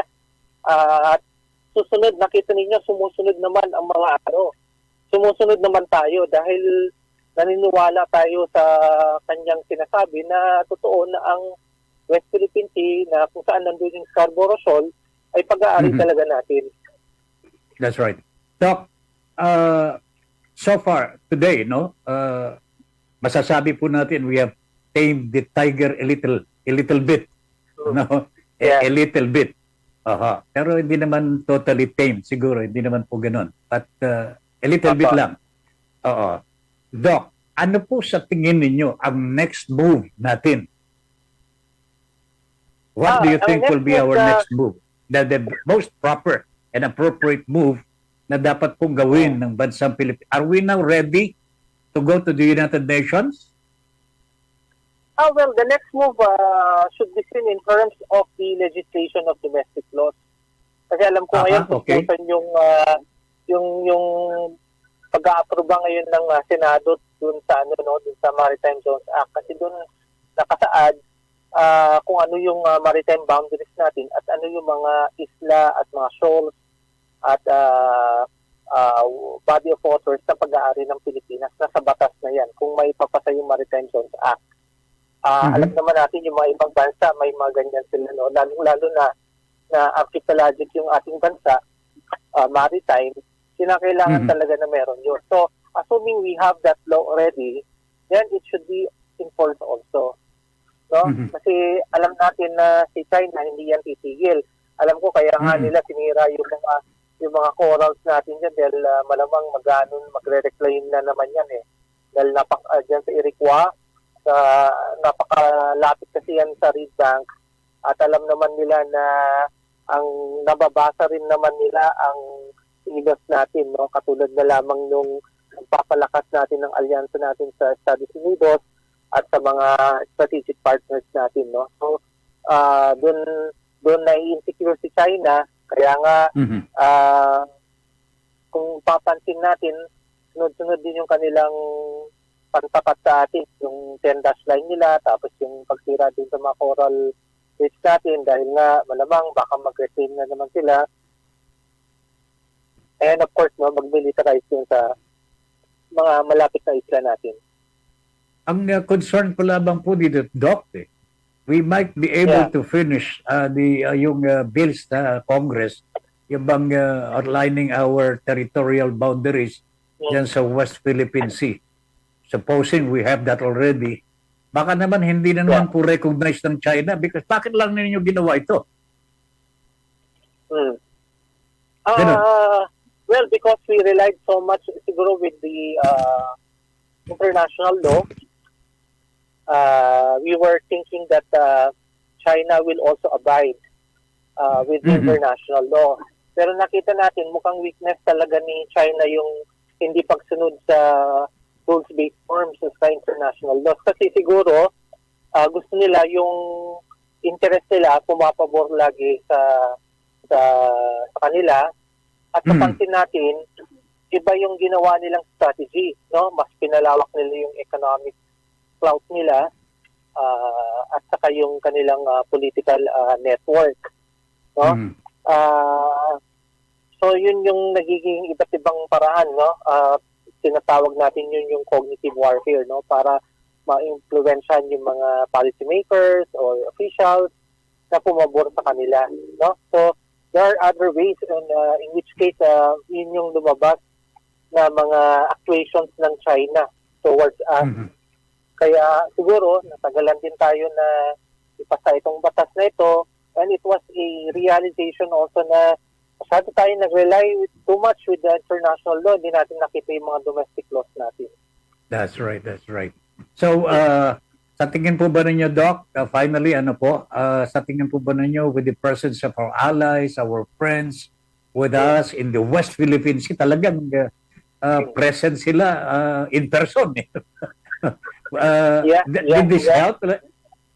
At susunod, nakita ninyo, sumusunod naman ang mga sumusunod naman tayo dahil naniniwala tayo sa kanyang sinasabi na totoo na ang West Philippine Sea na kung saan nandun yung Scarborough Shoal ay pag-aari talaga natin. That's right. Doc, so far today, no, masasabi po natin we have tamed the tiger a little bit. No? A little bit. Pero hindi naman totally tamed siguro, hindi naman po ganoon. But a little bit lang. Doc, ano po sa tingin ninyo ang next move natin? What do you think will be our next move? The most proper and appropriate move na dapat pong gawin ng bansang Pilipinas. Are we now ready to go to the United Nations? Well, the next move should be seen in terms of the legislation of domestic laws. Kasi alam ko ngayon yung pag-aaproba ngayon ng Senado dun sa dun sa Maritime Zones Act, kasi dun nakasaad kung ano yung maritime boundaries natin at ano yung mga isla at mga shoals at body of waters na pag-aari ng Pilipinas. Nasa batas na yan kung may papasa yung Maritime Zones Act. Alam naman natin yung mga ibang bansa may mga ganyan sila, no? Lalo na archipelagic yung ating bansa, maritime, kinakailangan talaga na meron yun. So, assuming we have that law already, then it should be enforced also. No? Kasi alam natin na si China hindi yan titigil. Alam ko kaya nga nila sinira yung mga corals natin dyan dahil malamang magre-reclaim na naman yan eh. Dahil dyan sa Iroquois, napakalapit kasi yan sa reed bank at alam naman nila na ang nababasa rin naman nila ang ilos natin, no? Katulad na lamang nung papalakas natin ng alyansa natin sa Estados Unidos at sa mga strategic partners natin, no? So, doon na-insecure si China, kaya nga kung papansin natin, sunod-sunod din yung kanilang pantapat sa atin, yung 10-dash line nila, tapos yung pagsira din sa mga coral reefs natin dahil nga malamang baka mag-reclaim na naman sila. And of course, no, mag-militarize yun sa mga malapit na isla natin. Ang concern ko lamang po dito, Doc, we might be able to finish yung bills na Congress, yung bang outlining our territorial boundaries dyan sa West Philippine Sea. Supposing we have that already, baka naman hindi na naman po recognized ng China because bakit lang ninyo ginawa ito? Well, because we relied so much siguro with the international law, we were thinking that China will also abide with the international law. Pero nakita natin mukhang weakness talaga ni China yung hindi pagsunod sa rules-based norms sa international laws. Kasi siguro gusto nila yung interest nila pumapabor lagi sa kanila. At napansin natin, iba yung ginawa nilang strategy, no? Mas pinalawak nila yung economic clout nila at saka yung kanilang political network, no? So yun yung nagiging iba't ibang paraan, no? Tinatawag natin yun yung cognitive warfare, no? Para ma-influensyan yung mga policymakers or officials na pumabor sa kanila, no? So there are other ways in which case yun yung lumabas na mga actuations ng China towards us. Kaya siguro natagalan din tayo na ipasa itong batas na ito, and it was a realization also na masyado tayo nag-rely too much with the international law, hindi natin nakita yung mga domestic laws natin. That's right. So, sa tingin po ba ninyo, Doc, finally, sa tingin po ba ninyo with the presence of our allies, our friends with us in the West Philippines, talagang present sila in person. Did this help?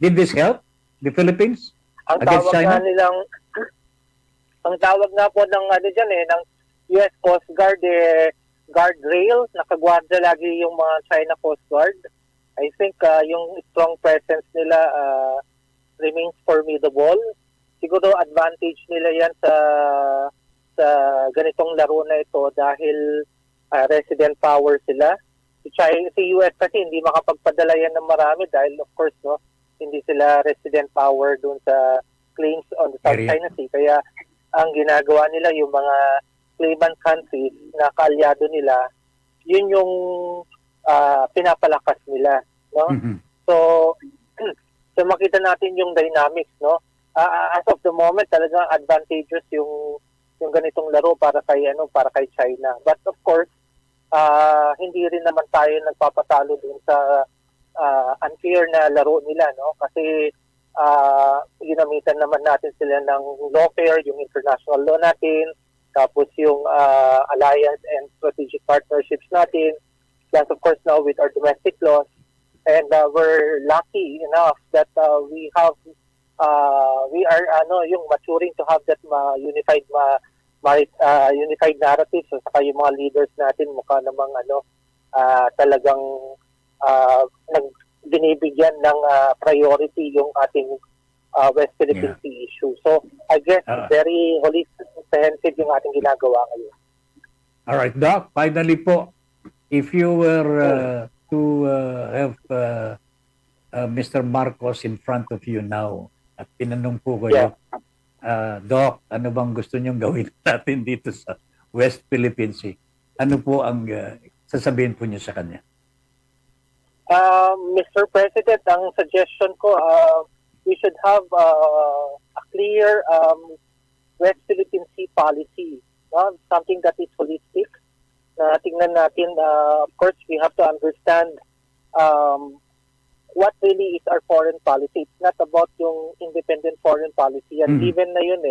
Did this help the Philippines against China? Ang tawag nga po ng ng US Coast Guard, guardrail, nakagwardya lagi yung mga China Coast Guard. I think yung strong presence nila remains formidable. Siguro advantage nila yan sa ganitong laro na ito dahil resident power sila. Si US kasi hindi makapagpadala yan ng marami dahil of course hindi sila resident power dun sa claims on the South China Sea. Kaya ang ginagawa nila yung mga claimant countries na kaalyado nila, yun yung pinapalakas nila, no? So makita natin yung dynamics, no? As of the moment talagang advantageous yung ganitong laro para kay China. But of course, hindi rin naman tayo nagpapatalo dun sa unfair na laro nila, no? Kasi ginamitan naman natin sila ng lawfare, yung international law natin, tapos yung alliance and strategic partnerships natin, plus of course now with our domestic laws. And we're lucky enough that we are yung maturing to have that unified narrative. So saka yung mga leaders natin mukha namang talagang binibigyan ng priority yung ating West Philippine Sea issue. So I guess very holistic, comprehensive yung ating ginagawa ngayon. All right, Doc, finally po, if you were to have Mr. Marcos in front of you now at tinanong po kayo, Doc, ano bang gusto niyong gawin natin dito sa West Philippine Sea? Ano po ang sasabihin po niyo sa kanya? Mr. President, ang suggestion ko, we should have a clear West Philippine Sea policy, something that is holistic. Tingnan natin, of course, we have to understand what really is our foreign policy. It's not about yung independent foreign policy, and given na yun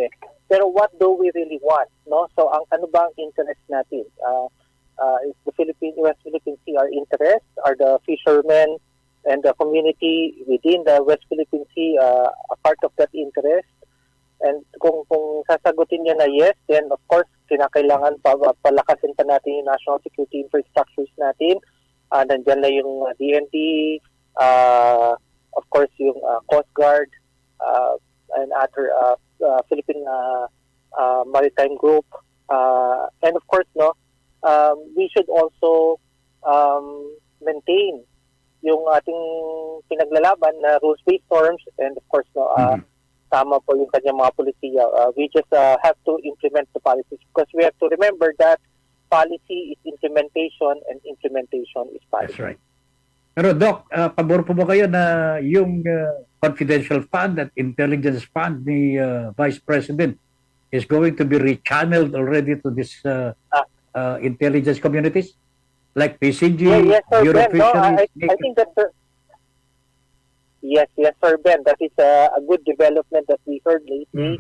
Pero what do we really want, no? So, ano ba ang interest natin? Is the West Philippine Sea our interest? Are the fishermen and the community within the West Philippine Sea a part of that interest? And kung sasagutin niya na yes, then of course, kinakailangan palakasin pa natin yung national security infrastructures natin. Nandyan na yung DND, of course, yung Coast Guard, and other Philippine Maritime Group. And of course, we should also maintain yung ating pinaglalaban na rules-based norms, and of course, tama po yung kanyang mga polisiya. We just have to implement the policies because we have to remember that policy is implementation and implementation is policy. That's right. Pero Doc, pabor po ba kayo na yung confidential fund at intelligence fund ni Vice President is going to be rechanneled already to this intelligence communities? like PCG, Yes, sir, Ben. No, Eurofisheries? I think that's yes, sir, Ben. That is a good development that we heard lately.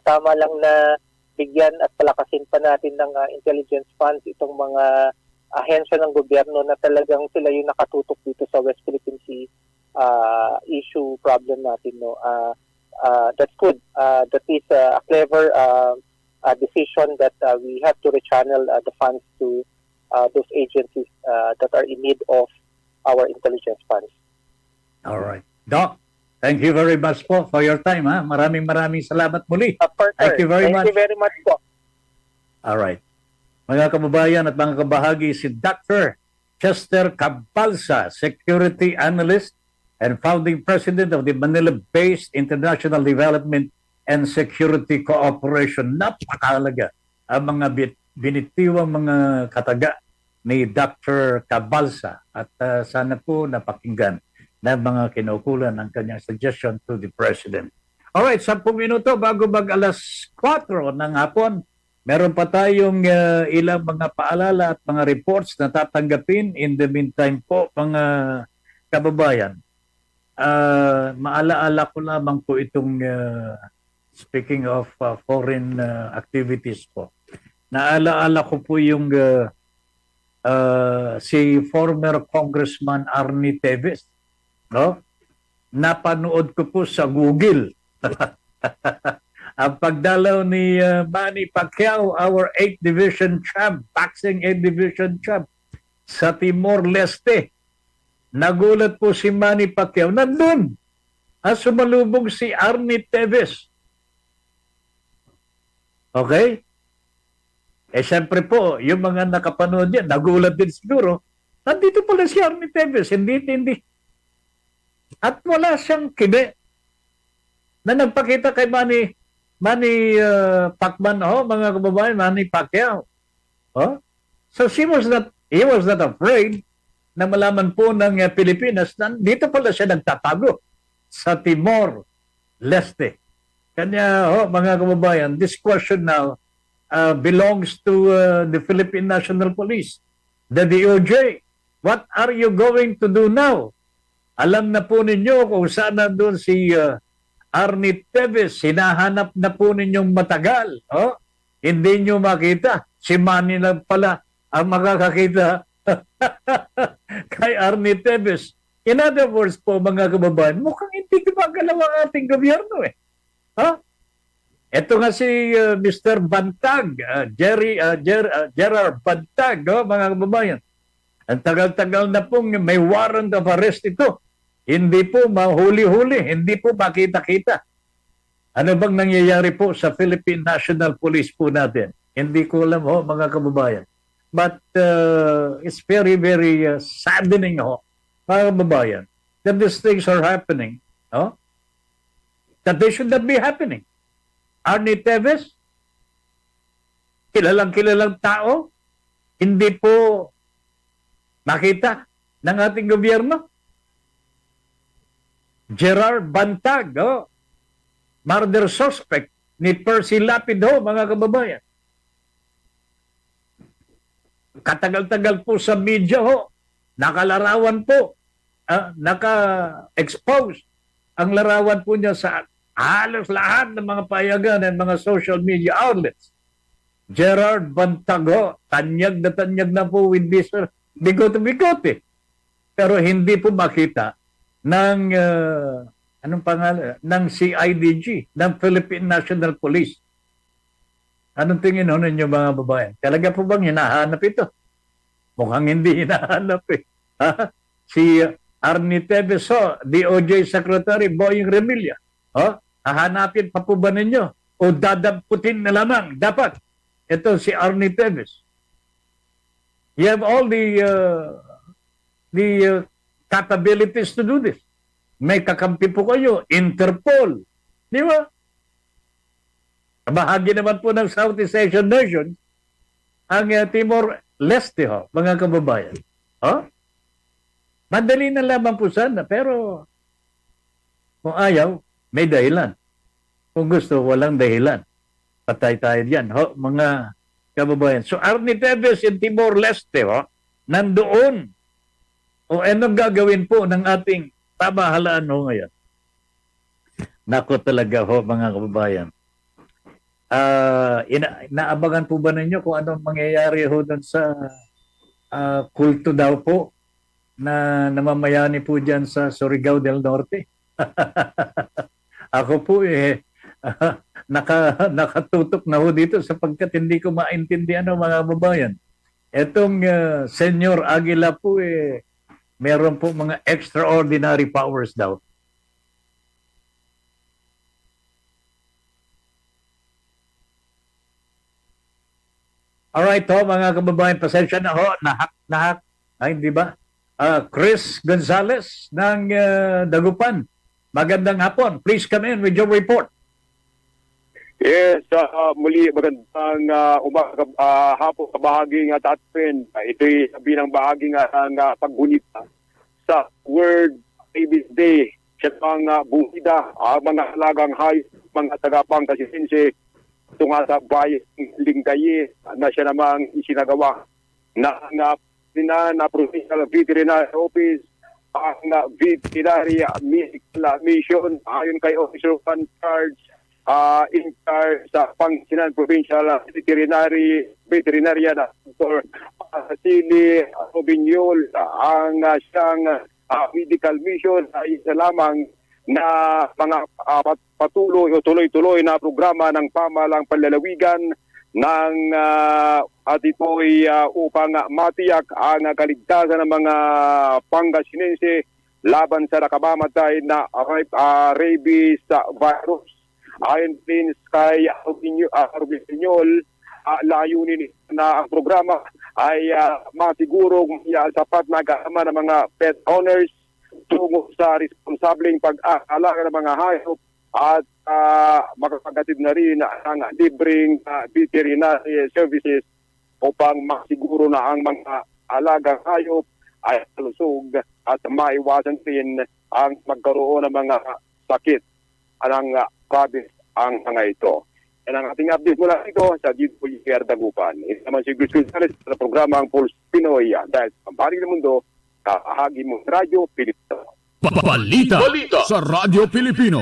Tama lang na bigyan at palakasin pa natin ng intelligence funds itong mga ahensya ng gobyerno na talagang sila yung nakatutok dito sa West Philippine Sea issue problem natin. No? That's good. That is a clever decision that we have to rechannel the funds to those agencies that are in need of our intelligence funds. All right. Doc, thank you very much po for your time. Ha? Maraming salamat muli. Thank you very much. Thank you very much po. All right. Mga kababayan at mga kabahagi, si Dr. Chester Cabalsa, Security Analyst and Founding President of the Manila-based International Development and Security Cooperation. Napakahalaga ang mga binitiwang mga kataga ni Dr. Cabalsa at sana po napakinggan na mga kinukulan ng kanyang suggestion to the President. Alright, 10 minuto bago mag-alas 4 ng hapon, meron pa tayong ilang mga paalala at mga reports na tatanggapin. In the meantime po, mga kababayan, maalaala ko lamang po itong speaking of foreign activities po. Naalaala ko po yung si former Congressman Arnie Teves. No? Napanood ko po sa Google ang pagdalaw ni Manny Pacquiao, our 8th Division champ, boxing 8th Division champ, sa Timor-Leste. Nagulat po si Manny Pacquiao. Nandun! Sumalubog si Arnie Teves. Okay? Siyempre po, yung mga nakapanood yan, nagulat din siguro. Nandito pala si Arnie Teves. Hindi. At wala siyang kibe na nagpakita kay Manny Pacman, mga kababayan, Manny Pacquiao. So he was not afraid na malaman po ng Pilipinas na dito pala siya nagtatago sa Timor-Leste. Kanya, mga kababayan, this question now belongs to the Philippine National Police, the DOJ. What are you going to do now? Alam na po ninyo kung saan nandun si Arnie Teves. Hinahanap na po ninyong matagal. Hindi nyo makita. Si Manny lang pala ang makakakita kay Arnie Teves. In other words po, mga kababayan, mukhang hindi gumagalaw ang ating gobyerno eh. Ito nga si Mr. Bantag, Gerard Bantag, mga kababayan. Ang tagal-tagal na pong may warrant of arrest ito. Hindi po mahuli-huli, hindi po makita-kita. Ano bang nangyayari po sa Philippine National Police po natin? Hindi ko alam mga kababayan. But it's very, very saddening mga kababayan, that these things are happening. That they should not be happening. Arnie Teves, kilalang tao, hindi po makita ng ating gobyerno. Gerard Bantag, murder suspect ni Percy Lapid, mga kababayan. Katagal-tagal po sa media, nakalarawan po, naka-expose ang larawan po niya sa halos lahat ng mga payagan at mga social media outlets. Gerard Bantag, tanyag na po with this bigote. Pero hindi po makita ng anong pangalan ng CIDG, ng Philippine National Police. Anong tingin ninyo, mga babayan? Talaga po bang hinahanap ito? Mukhang hindi hinahanap eh. Si Arnie Teves, DOJ Secretary Boying Revilla, hahanapin pa po ba ninyo? O dadamputin na lamang? Dapat. Ito si Arnie Teves. You have all the capabilities to do this. May kakampi po kayo, Interpol. Di ba? Bahagi naman po ng Southeast Asian nations ang Timor-Leste, mga kababayan. Madali na lamang po sana, pero kung ayaw, may dahilan. Kung gusto, walang dahilan. Patay tayo diyan, mga kababayan. So Arnie Teves in Timor-Leste, nandoon. O anong gagawin po ng ating pamahalaan ho ngayon? Nako talaga ho mga kababayan. Naabangan po ba ninyo kung anong mangyayari ho doon sa kulto daw po na namamayani po dyan sa Surigao del Norte? Ako po nakatutok na ho dito sapagkat hindi ko maintindihan mga kababayan. Etong Senyor Aguila po meron po mga extraordinary powers daw. Alright ho, mga kababayan, pasensya na ho, nahak, ay hindi ba? Chris Gonzales ng Dagupan. Magandang hapon. Please come in with your report. Yes, muli magandang umaga hapon kabahaging tatpin. Ito'y bilang bahagi ng paggunita sa World Babies Day. Siya ang buhida, mga alagang hay, mga tagapangkasisinsi, tunga sa bayan Linggayi na siya namang isinagawa na Provincial Veterinary Office ang veterinary medical mission ayon kay Officer in charge sa Pangasinan Provincial Veterinary na Dr. Sili Robinyol ang siyang medical mission ay isa lamang na mga tuloy-tuloy na programa ng pamahalang panlalawigan ng at ito'y upang matiyak ang kaligtasan ng mga Pangasinense laban sa nakamamatay na rabies virus. Ayon din kay Robinyol, layunin na ang programa ay masigurong sapat na kasama ng mga pet owners tungo sa responsableng pag-aalaga ng mga hayop at makakagatid na rin ang libreng veterinary services upang masiguro na ang mga alagang hayop ay lusog at maiwasan din ang magkaroon ng mga sakit ng rabies ang mga ito. Yan ang ating update mula ito sa DWRN Dagupan. Ito naman si Chris Gonzales sa programang Pulsong Pinoy dahil sa pampanig ng mundo, kahagi mo Radyo Pilipino. Balita sa Radyo Pilipino.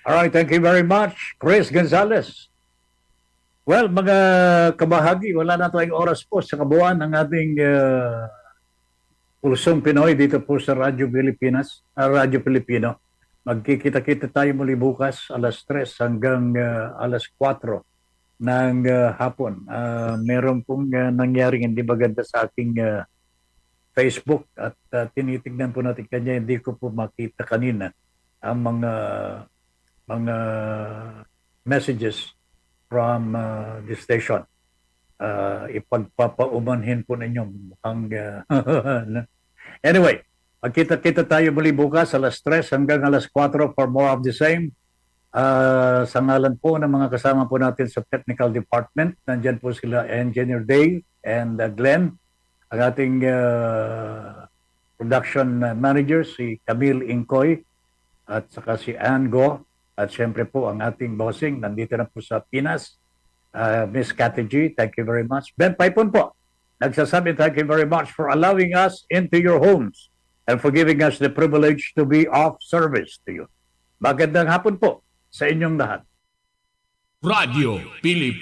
Alright, thank you very much, Chris Gonzales. Well, mga kabahagi, wala na tayong oras po sa kabuuan ng ating Pulsong Pinoy dito po sa Radyo Radyo Pilipino. Magkikita-kita tayo muli bukas alas 3 hanggang alas 4 ng hapon. Meron pong nangyaring hindi maganda sa aking Facebook at tinitignan po natin kanya, hindi ko po makita kanina ang mga messages from the station. Ipagpapaumanhin po ninyo anyway, magkita-kita tayo muli bukas alas 3 hanggang alas 4 for more of the same. Sa ngalan po ng mga kasama po natin sa technical department, nandyan po sila Engineer Dave and Glenn, ang ating production manager si Camille Incoy at saka si Ann Go, at syempre po ang ating bossing nandito na po sa Pinas, Miss Cathy G, thank you very much. Ben Paipon po nagsasabi, thank you very much for allowing us into your homes and for giving us the privilege to be of service to you. Magandang hapon po sa inyong lahat. Radyo Pilipino.